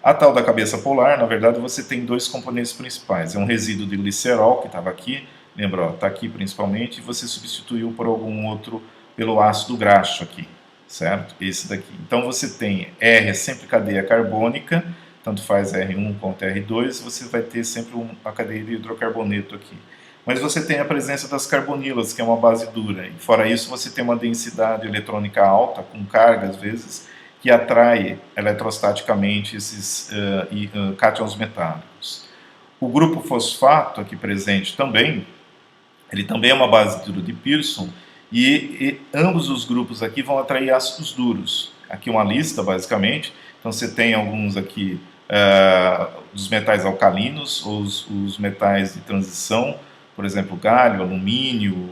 A tal da cabeça polar, na verdade, você tem dois componentes principais. É um resíduo de glicerol, que estava aqui, lembra, está aqui principalmente, e você substituiu por algum outro, pelo ácido graxo aqui, certo? Esse daqui. Então você tem R é sempre cadeia carbônica, tanto faz R1 quanto R2, você vai ter sempre uma cadeia de hidrocarboneto aqui. Mas você tem a presença das carbonilas, que é uma base dura. E fora isso, você tem uma densidade eletrônica alta, com carga às vezes, que atrai eletrostaticamente esses cátions metálicos. O grupo fosfato aqui presente também, ele também é uma base dura de Pearson, e ambos os grupos aqui vão atrair ácidos duros. Aqui uma lista, basicamente. Então você tem alguns aqui dos metais alcalinos, os metais de transição, por exemplo, galho, alumínio,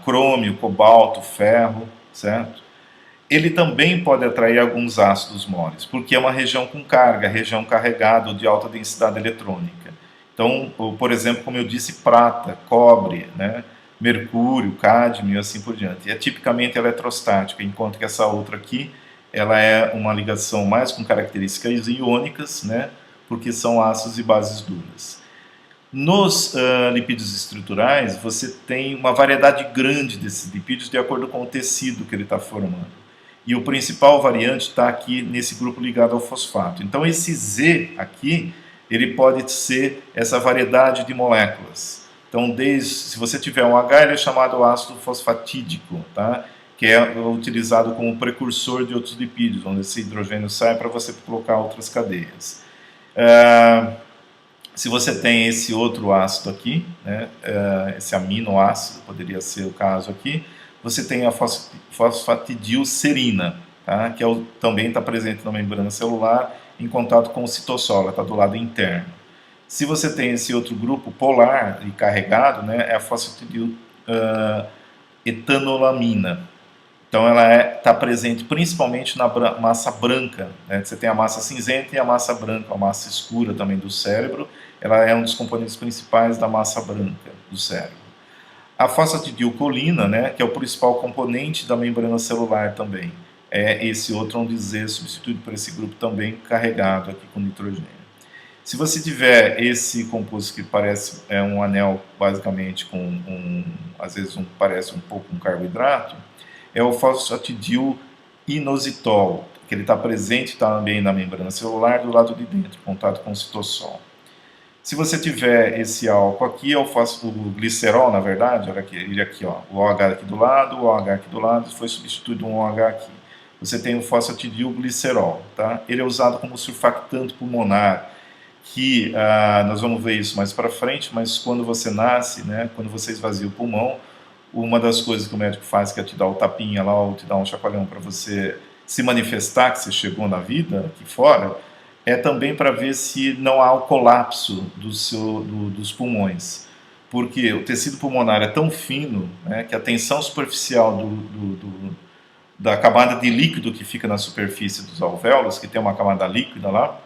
crômio, cobalto, ferro, certo? Ele também pode atrair alguns ácidos moles, porque é uma região com carga, região carregada de alta densidade eletrônica. Então, por exemplo, como eu disse, prata, cobre, né, mercúrio, cádmio e assim por diante. É tipicamente eletrostática, enquanto que essa outra aqui, ela é uma ligação mais com características iônicas, né, porque são ácidos e bases duras. Nos lipídios estruturais, você tem uma variedade grande desses lipídios de acordo com o tecido que ele está formando. E o principal variante está aqui nesse grupo ligado ao fosfato. Então esse Z aqui, ele pode ser essa variedade de moléculas. Então se você tiver um H, ele é chamado ácido fosfatídico, tá? Que é utilizado como precursor de outros lipídios, onde esse hidrogênio sai para você colocar outras cadeias. Se você tem esse outro ácido aqui, né, esse aminoácido, poderia ser o caso aqui, você tem a fosfatidilcerina, tá? Que também está presente na membrana celular em contato com o citosol, está do lado interno. Se você tem esse outro grupo polar e carregado, né, é a fosfatidiletanolamina. Então ela está presente principalmente na massa branca, né? Você tem a massa cinzenta e a massa branca, a massa escura também do cérebro. Ela é um dos componentes principais da massa branca do cérebro. A fosfatidilcolina, né, que é o principal componente da membrana celular também, é esse outro onde Z substituído por esse grupo também carregado aqui com nitrogênio. Se você tiver esse composto que parece um anel basicamente com às vezes parece um pouco um carboidrato, é o fosfatidilinositol, que ele está presente também na membrana celular do lado de dentro, contato com o citosol. Se você tiver esse álcool aqui, é o glicerol, na verdade, olha aqui, ele aqui, ó, o OH aqui do lado, o OH aqui do lado, foi substituído um OH aqui. Você tem o fosfatidilglicerol, tá? Ele é usado como surfactante pulmonar, que nós vamos ver isso mais para frente, mas quando você nasce, né, quando você esvazia o pulmão, uma das coisas que o médico faz, que é te dar o tapinha lá, ou te dar um chacoalhão para você se manifestar que você chegou na vida aqui fora, é também para ver se não há o colapso dos pulmões. Porque o tecido pulmonar é tão fino, né, que a tensão superficial da camada de líquido que fica na superfície dos alvéolos, que tem uma camada líquida lá,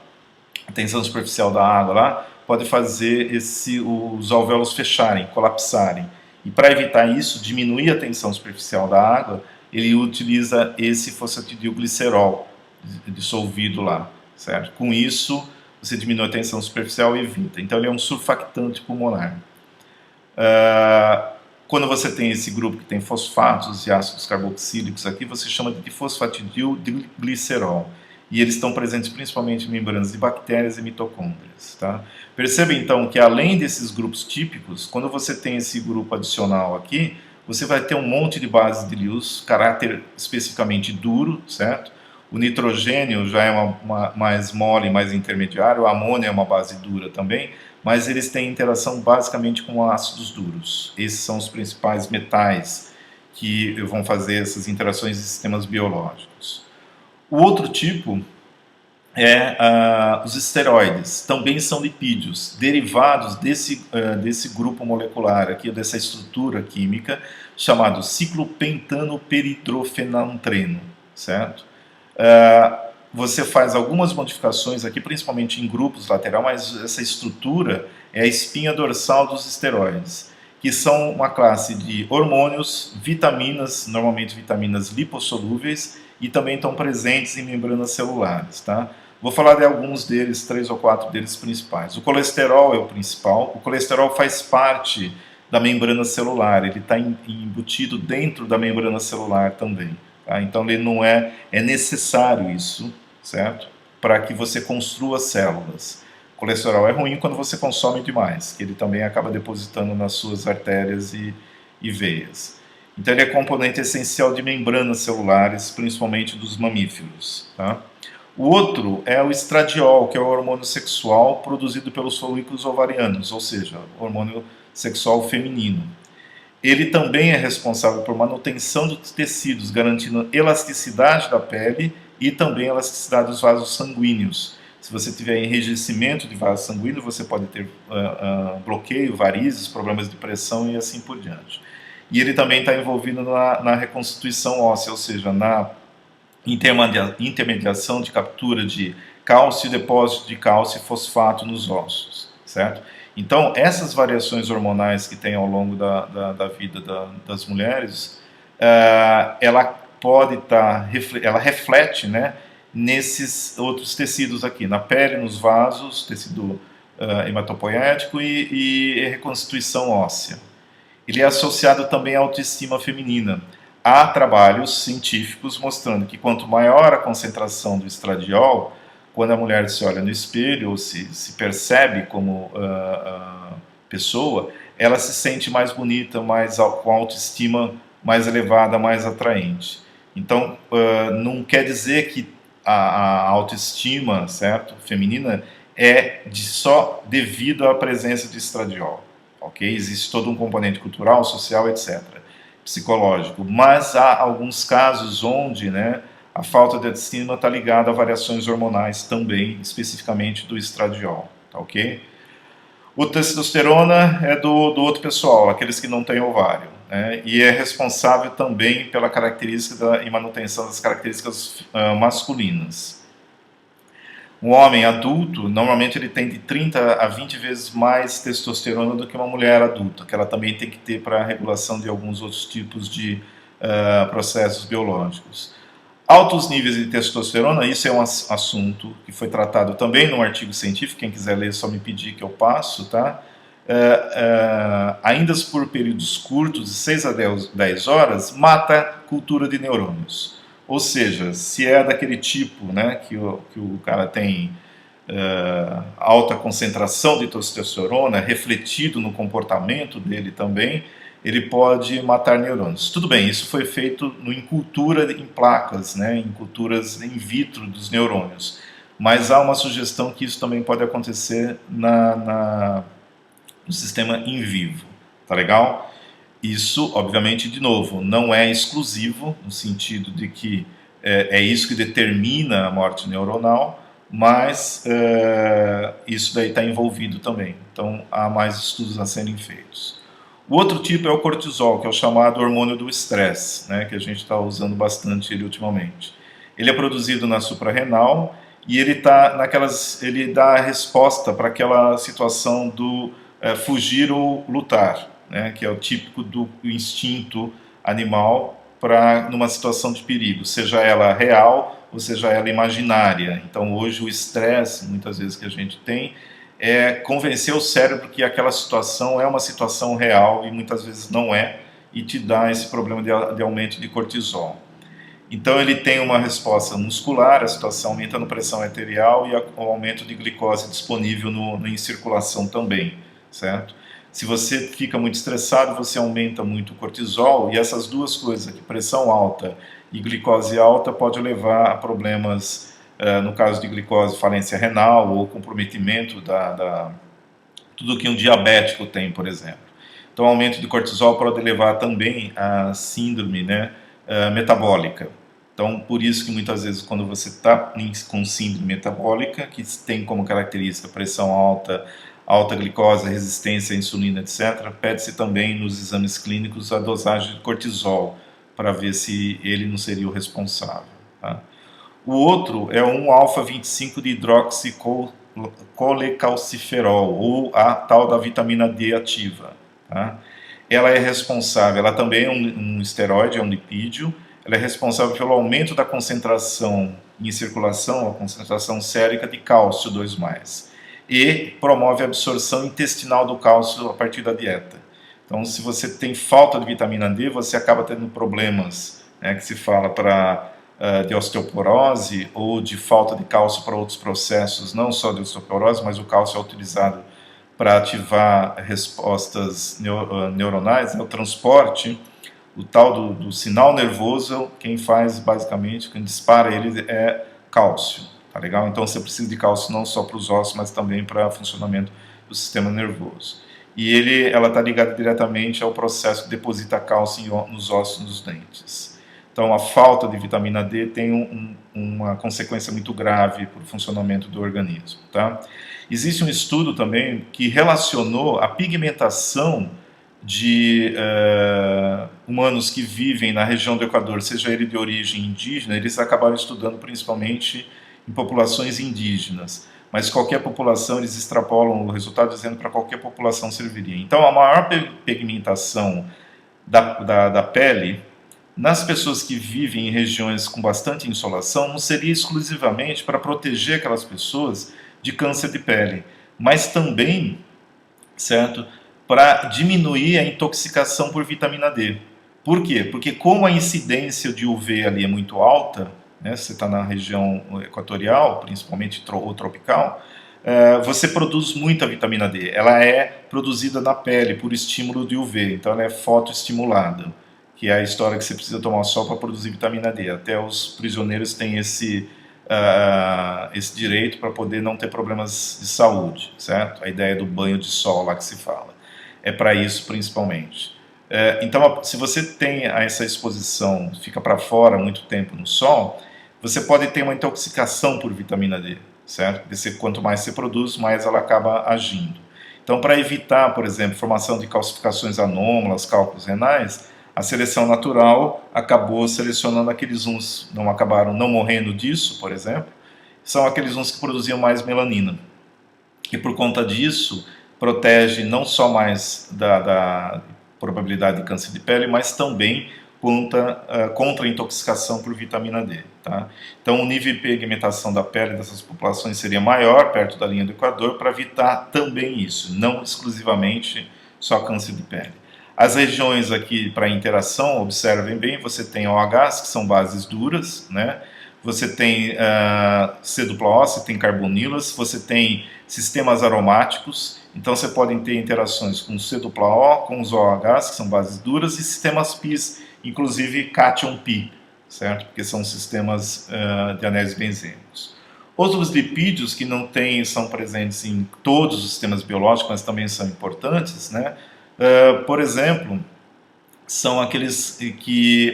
a tensão superficial da água lá, pode fazer os alvéolos fecharem, colapsarem. E para evitar isso, diminuir a tensão superficial da água, ele utiliza esse fosfatidilglicerol dissolvido lá. Certo? Com isso, você diminui a tensão superficial e evita. Então, ele é um surfactante pulmonar. Quando você tem esse grupo que tem fosfatos e ácidos carboxílicos aqui, você chama de fosfatidilglicerol. E eles estão presentes principalmente em membranas de bactérias e mitocôndrias. Tá? Perceba, então, que além desses grupos típicos, quando você tem esse grupo adicional aqui, você vai ter um monte de bases de Lewis, caráter especificamente duro, certo? O nitrogênio já é mais mole, mais intermediário, o amônio é uma base dura também, mas eles têm interação basicamente com ácidos duros. Esses são os principais metais que vão fazer essas interações em sistemas biológicos. O outro tipo é os esteroides, também são lipídios, derivados desse grupo molecular aqui, dessa estrutura química, chamado ciclopentanoperidrofenantreno, certo? Você faz algumas modificações aqui, principalmente em grupos lateral, mas essa estrutura é a espinha dorsal dos esteroides, que são uma classe de hormônios, vitaminas, normalmente vitaminas lipossolúveis, e também estão presentes em membranas celulares. Tá? Vou falar de alguns deles, 3 ou 4 deles principais. O colesterol é o principal. O colesterol faz parte da membrana celular, ele está embutido dentro da membrana celular também. Tá? Então ele não é necessário isso, certo? Para que você construa células. O colesterol é ruim quando você consome demais, que ele também acaba depositando nas suas artérias e veias. Então ele é componente essencial de membranas celulares, principalmente dos mamíferos. Tá? O outro é o estradiol, que é o hormônio sexual produzido pelos folículos ovarianos, ou seja, o hormônio sexual feminino. Ele também é responsável por manutenção dos tecidos, garantindo elasticidade da pele e também elasticidade dos vasos sanguíneos. Se você tiver enrijecimento de vaso sanguíneo, você pode ter bloqueio, varizes, problemas de pressão e assim por diante. E ele também está envolvido na reconstituição óssea, ou seja, na intermediação de captura de cálcio e depósito de cálcio e fosfato nos ossos, certo? Então, essas variações hormonais que tem ao longo da vida das mulheres, ela pode estar, ela reflete, né, nesses outros tecidos aqui, na pele, nos vasos, tecido hematopoético e reconstituição óssea. Ele é associado também à autoestima feminina. Há trabalhos científicos mostrando que quanto maior a concentração do estradiol, quando a mulher se olha no espelho ou se percebe como pessoa, ela se sente mais bonita, com autoestima mais elevada, mais atraente. Então, não quer dizer que a autoestima, certo, feminina é só devido à presença de estradiol. Okay? Existe todo um componente cultural, social, etc., psicológico, mas há alguns casos onde, né, a falta de autoestima está ligada a variações hormonais também, especificamente do estradiol, tá ok? O testosterona é do outro pessoal, aqueles que não têm ovário, né, e é responsável também pela característica e manutenção das características masculinas. Um homem adulto, normalmente ele tem de 30 a 20 vezes mais testosterona do que uma mulher adulta, que ela também tem que ter para a regulação de alguns outros tipos de processos biológicos. Altos níveis de testosterona, isso é um assunto que foi tratado também num artigo científico, quem quiser ler só me pedir que eu passo, tá? Ainda por períodos curtos, de 6 a 10 horas, mata cultura de neurônios. Ou seja, se é daquele tipo, né, que o cara tem alta concentração de testosterona, refletido no comportamento dele também, ele pode matar neurônios. Tudo bem, isso foi feito em cultura em placas, né, em culturas in vitro dos neurônios. Mas há uma sugestão que isso também pode acontecer no sistema in vivo. Tá legal? Isso, obviamente, de novo, não é exclusivo, no sentido de que é isso que determina a morte neuronal, mas isso daí está envolvido também. Então, há mais estudos a serem feitos. O outro tipo é o cortisol, que é o chamado hormônio do estresse, né, que a gente está usando bastante ele ultimamente. Ele é produzido na suprarrenal e ele dá a resposta para aquela situação do fugir ou lutar, né, que é o típico do instinto animal numa situação de perigo, seja ela real ou seja ela imaginária. Então hoje o estresse, muitas vezes que a gente tem, é convencer o cérebro que aquela situação é uma situação real e muitas vezes não é, e te dá esse problema de aumento de cortisol. Então ele tem uma resposta muscular, a situação aumenta a pressão arterial e o aumento de glicose disponível em circulação também, certo? Se você fica muito estressado, você aumenta muito o cortisol, e essas duas coisas, pressão alta e glicose alta, pode levar a problemas, no caso de glicose, falência renal ou comprometimento tudo que um diabético tem, por exemplo. Então, o aumento de cortisol pode levar também a síndrome, né, metabólica. Então, por isso que muitas vezes quando você está com síndrome metabólica, que tem como característica pressão alta, alta glicose, resistência à insulina, etc., pede-se também nos exames clínicos a dosagem de cortisol, para ver se ele não seria o responsável. Tá? O outro é um alfa-25 de hidroxicolecalciferol, ou a tal da vitamina D ativa. Tá? Ela é responsável, ela também é um esteroide, é um lipídio, ela é responsável pelo aumento da concentração em circulação, a concentração sérica de cálcio 2+, e promove a absorção intestinal do cálcio a partir da dieta. Então, se você tem falta de vitamina D, você acaba tendo problemas, né, que se fala de osteoporose ou de falta de cálcio para outros processos, não só de osteoporose, mas o cálcio é utilizado para ativar respostas neuronais, né, o transporte, o tal do sinal nervoso, quem faz basicamente, quem dispara ele é cálcio, tá legal? Então você precisa de cálcio não só para os ossos, mas também para o funcionamento do sistema nervoso. E ela está ligada diretamente ao processo que deposita cálcio nos ossos e nos dentes. Então a falta de vitamina D tem uma consequência muito grave para o funcionamento do organismo, tá? Existe um estudo também que relacionou a pigmentação de humanos que vivem na região do Equador, seja ele de origem indígena, eles acabaram estudando principalmente em populações indígenas, mas qualquer população, eles extrapolam o resultado dizendo para qualquer população serviria. Então a maior pigmentação da pele nas pessoas que vivem em regiões com bastante insolação não seria exclusivamente para proteger aquelas pessoas de câncer de pele, mas também, certo, para diminuir a intoxicação por vitamina D. Por quê? Porque como a incidência de UV ali é muito alta, né, você está na região equatorial, principalmente ou tropical, você produz muita vitamina D. Ela é produzida na pele por estímulo de UV, então ela é fotoestimulada, que é a história que você precisa tomar sol para produzir vitamina D. Até os prisioneiros têm esse direito para poder não ter problemas de saúde, certo? A ideia do banho de sol lá que se fala. É para isso principalmente. Então, se você tem essa exposição, fica para fora muito tempo no sol, você pode ter uma intoxicação por vitamina D, certo? Porque quanto mais você produz, mais ela acaba agindo. Então, para evitar, por exemplo, formação de calcificações anômalas, cálculos renais, a seleção natural acabou selecionando aqueles uns, não acabaram não morrendo disso, por exemplo, são aqueles uns que produziam mais melanina. E por conta disso, protege não só mais da probabilidade de câncer de pele, mas também contra a intoxicação por vitamina D. Tá? Então, o nível de pigmentação da pele dessas populações seria maior, perto da linha do Equador, para evitar também isso, não exclusivamente só câncer de pele. As regiões aqui para interação, observem bem, você tem OHs, que são bases duras, né? Você tem C-O, você tem carbonilas, você tem sistemas aromáticos, então você pode ter interações com C-O, com os OHs, que são bases duras, e sistemas PIs, inclusive cátion-pi, certo? Porque são sistemas de anéis benzênicos. Outros lipídios que não têm, são presentes em todos os sistemas biológicos, mas também são importantes, né? Por exemplo, são aqueles que,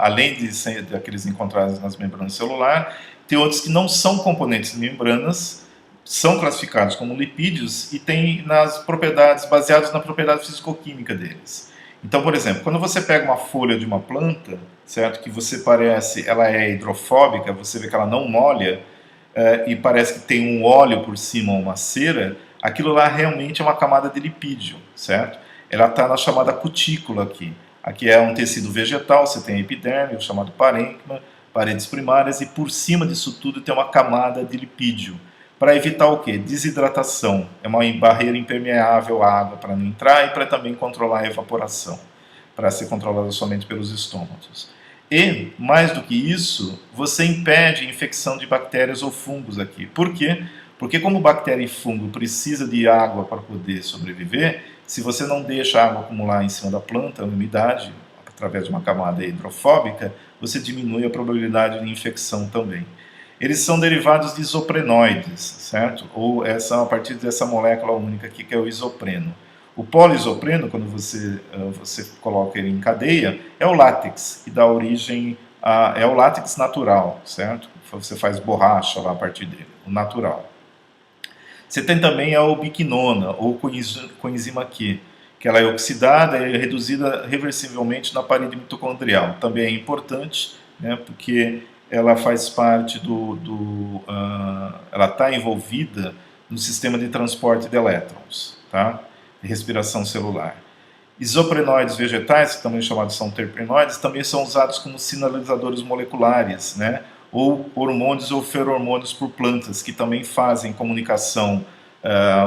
além de ser aqueles encontrados nas membranas celulares, tem outros que não são componentes de membranas, são classificados como lipídios e têm nas propriedades, baseados na propriedade fisicoquímica deles. Então, por exemplo, quando você pega uma folha de uma planta, certo, que você parece, ela é hidrofóbica, você vê que ela não molha, e parece que tem um óleo por cima, uma cera, aquilo lá realmente é uma camada de lipídio, certo? Ela está na chamada cutícula aqui. Aqui é um tecido vegetal, você tem a epiderme, o chamado parênquima, paredes primárias, e por cima disso tudo tem uma camada de lipídio. Para evitar o quê? Desidratação. É uma barreira impermeável à água para não entrar e para também controlar a evaporação, para ser controlada somente pelos estômatos. E, mais do que isso, você impede a infecção de bactérias ou fungos aqui. Por quê? Porque como bactéria e fungo precisa de água para poder sobreviver, se você não deixa a água acumular em cima da planta, a umidade, através de uma camada hidrofóbica, você diminui a probabilidade de infecção também. Eles são derivados de isoprenoides, certo? Ou a partir dessa molécula única aqui, que é o isopreno. O poliisopreno, quando você coloca ele em cadeia, é o látex, que dá origem é o látex natural, certo? Você faz borracha lá a partir dele, o natural. Você tem também a ubiquinona, ou coenzima Q, que ela é oxidada e reduzida reversivelmente na parede mitocondrial. Também é importante, né, porque ela faz parte ela está envolvida no sistema de transporte de elétrons, tá? De respiração celular. Isoprenoides vegetais, que também chamados são terpenoides, também são usados como sinalizadores moleculares, né? ou hormônios ou feromônios por plantas, que também fazem comunicação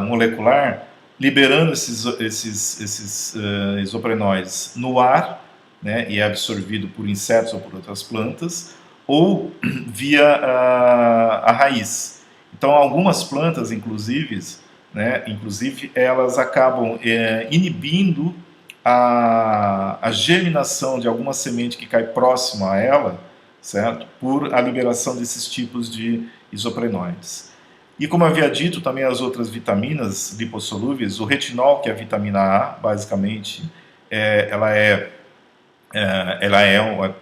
molecular, liberando esses isoprenóis no ar, né, e é absorvido por insetos ou por outras plantas, ou via a raiz. Então, algumas plantas, inclusive elas acabam inibindo a germinação de alguma semente que cai próxima a ela, certo? Por a liberação desses tipos de isoprenóides. E como havia dito, também as outras vitaminas lipossolúveis, o retinol, que é a vitamina A, basicamente, ela é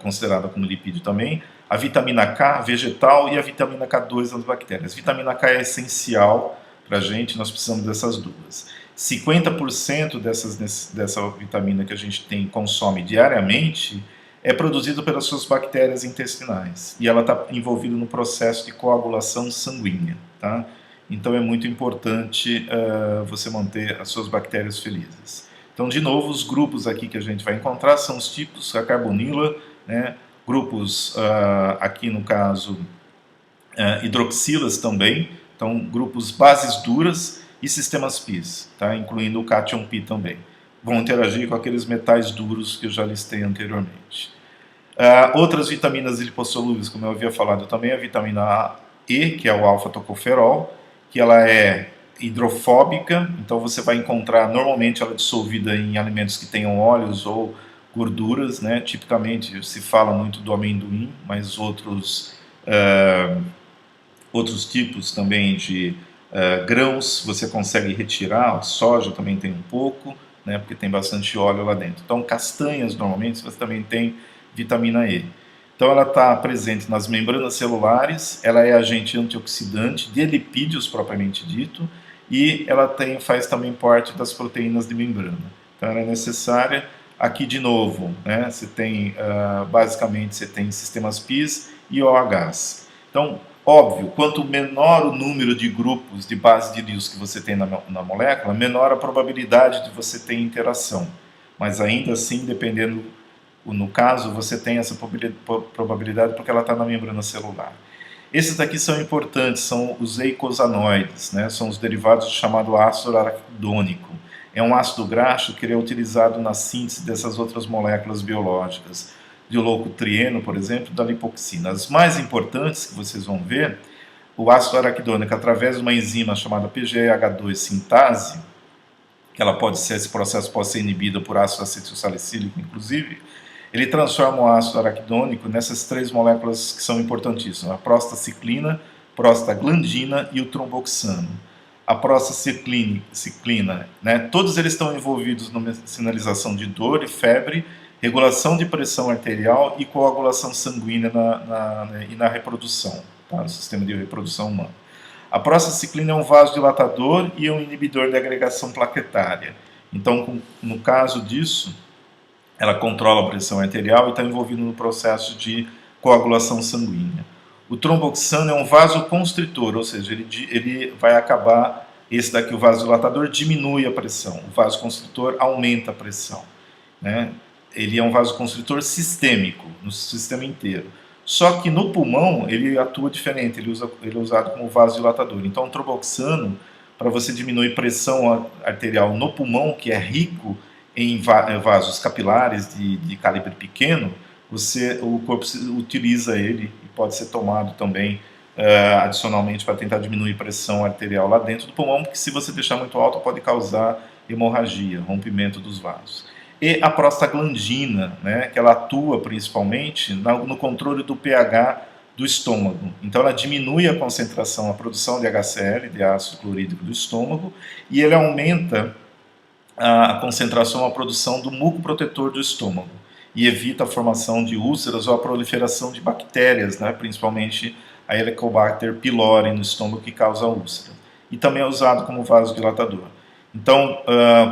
considerada como lipídio também, a vitamina K vegetal e a vitamina K2 das bactérias. A vitamina K é essencial para a gente, nós precisamos dessas duas. 50% dessa vitamina que a gente consome diariamente é produzido pelas suas bactérias intestinais e ela está envolvida no processo de coagulação sanguínea, tá? Então é muito importante você manter as suas bactérias felizes. Então, de novo, os grupos aqui que a gente vai encontrar são os tipos, a carbonila, né? Grupos, aqui no caso, hidroxilas também, então grupos bases duras e sistemas PIS, tá? Incluindo o cátion Pi também. Vão interagir com aqueles metais duros que eu já listei anteriormente. Outras vitaminas lipossolúveis, como eu havia falado também, a vitamina E, que é o alfa-tocoferol, que ela é hidrofóbica, então você vai encontrar normalmente ela dissolvida em alimentos que tenham óleos ou gorduras, né? Tipicamente se fala muito do amendoim, mas outros tipos também de grãos você consegue retirar, a soja também tem um pouco, né? Porque tem bastante óleo lá dentro. Então castanhas normalmente você também tem vitamina E. Então ela está presente nas membranas celulares, ela é agente antioxidante de lipídios propriamente dito, e ela faz também parte das proteínas de membrana. Então ela é necessária. Aqui de novo, né, você tem basicamente você tem sistemas PIS e OHs. Então, óbvio, quanto menor o número de grupos de base de Lewis que você tem na molécula, menor a probabilidade de você ter interação. Mas ainda assim, dependendo, no caso, você tem essa probabilidade porque ela está na membrana celular. Esses daqui são importantes, são os eicosanoides, né? São os derivados do chamado ácido araquidônico. É um ácido graxo que ele é utilizado na síntese dessas outras moléculas biológicas, de leucotrieno, por exemplo, da lipoxina. As mais importantes que vocês vão ver, o ácido araquidônico, através de uma enzima chamada PGH2 sintase, que esse processo pode ser inibido por ácido acetilsalicílico, inclusive, ele transforma o ácido araquidônico nessas três moléculas que são importantíssimas: a prostaciclina, prostaglandina e o tromboxano. A prostaciclina, né, todos eles estão envolvidos na sinalização de dor e febre, regulação de pressão arterial e coagulação sanguínea e na reprodução, tá, no sistema de reprodução humana. A prostaciclina é um vasodilatador e é um inibidor de agregação plaquetária. Então, no caso disso, ela controla a pressão arterial e está envolvida no processo de coagulação sanguínea. O tromboxano é um vasoconstritor, ou seja, ele vai acabar, esse daqui, o vasodilatador, diminui a pressão, o vasoconstritor aumenta a pressão, né? Ele é um vasoconstritor sistêmico, no sistema inteiro. Só que no pulmão ele atua diferente, ele é usado como vasodilatador. Então o tromboxano, para você diminuir pressão arterial no pulmão, que é rico em vasos capilares de calibre pequeno, o corpo utiliza ele e pode ser tomado também adicionalmente para tentar diminuir pressão arterial lá dentro do pulmão, porque se você deixar muito alto pode causar hemorragia, rompimento dos vasos. E a prostaglandina, né, que ela atua principalmente no controle do pH do estômago. Então ela diminui a concentração, a produção de HCl, de ácido clorídrico do estômago, e ele aumenta a concentração, a produção do muco protetor do estômago e evita a formação de úlceras ou a proliferação de bactérias, né, principalmente a Helicobacter pylori no estômago, que causa úlcera. E também é usado como vasodilatador. Então,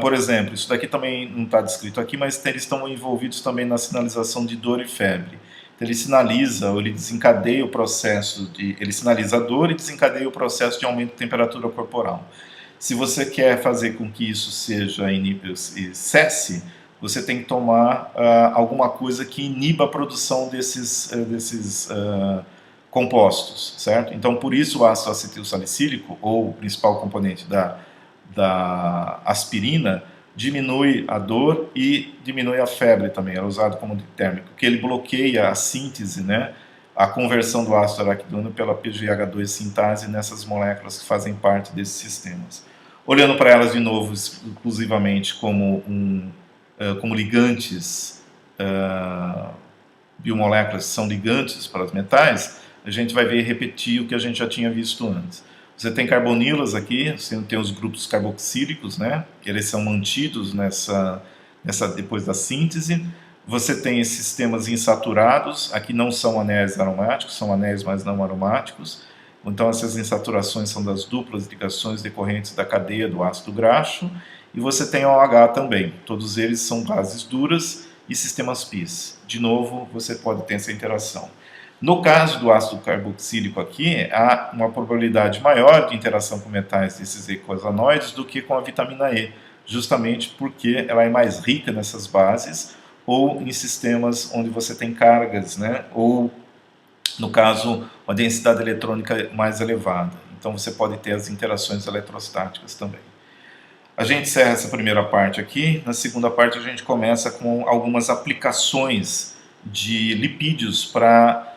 por exemplo, isso daqui também não está descrito aqui, mas eles estão envolvidos também na sinalização de dor e febre. Então, ele sinaliza, ou ele desencadeia o processo ele sinaliza a dor e desencadeia o processo de aumento de temperatura corporal. Se você quer fazer com que isso cesse, você tem que tomar alguma coisa que iniba a produção compostos, certo? Então, por isso o ácido acetilsalicílico, ou o principal componente da aspirina, diminui a dor e diminui a febre também, é usado como antitérmico, porque ele bloqueia a síntese, né, a conversão do ácido araquidônico pela PGH2 sintase nessas moléculas que fazem parte desses sistemas. Olhando para elas de novo exclusivamente como ligantes, biomoléculas que são ligantes para os metais, a gente vai ver repetir o que a gente já tinha visto antes. Você tem carbonilas aqui, você tem os grupos carboxílicos, né? Eles são mantidos depois da síntese. Você tem esses sistemas insaturados, aqui não são anéis aromáticos, são anéis mas não aromáticos. Então essas insaturações são das duplas ligações decorrentes da cadeia do ácido graxo. E você tem OH também, todos eles são bases duras e sistemas PIS. De novo, você pode ter essa interação. No caso do ácido carboxílico aqui, há uma probabilidade maior de interação com metais desses eicosanoides do que com a vitamina E, justamente porque ela é mais rica nessas bases ou em sistemas onde você tem cargas, né? Ou, no caso, uma densidade eletrônica mais elevada. Então você pode ter as interações eletrostáticas também. A gente encerra essa primeira parte aqui. Na segunda parte a gente começa com algumas aplicações de lipídios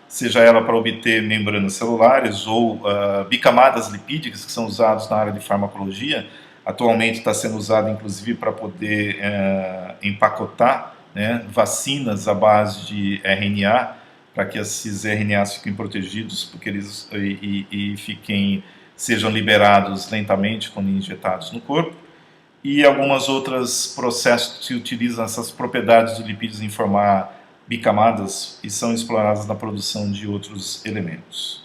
seja ela para obter membranas celulares ou bicamadas lipídicas que são usados na área de farmacologia. Atualmente está sendo usado inclusive para poder empacotar, né, vacinas à base de RNA, para que esses RNAs fiquem protegidos porque eles sejam liberados lentamente quando injetados no corpo. E alguns outros processos que utilizam essas propriedades de lipídios em formar bicamadas e são exploradas na produção de outros elementos.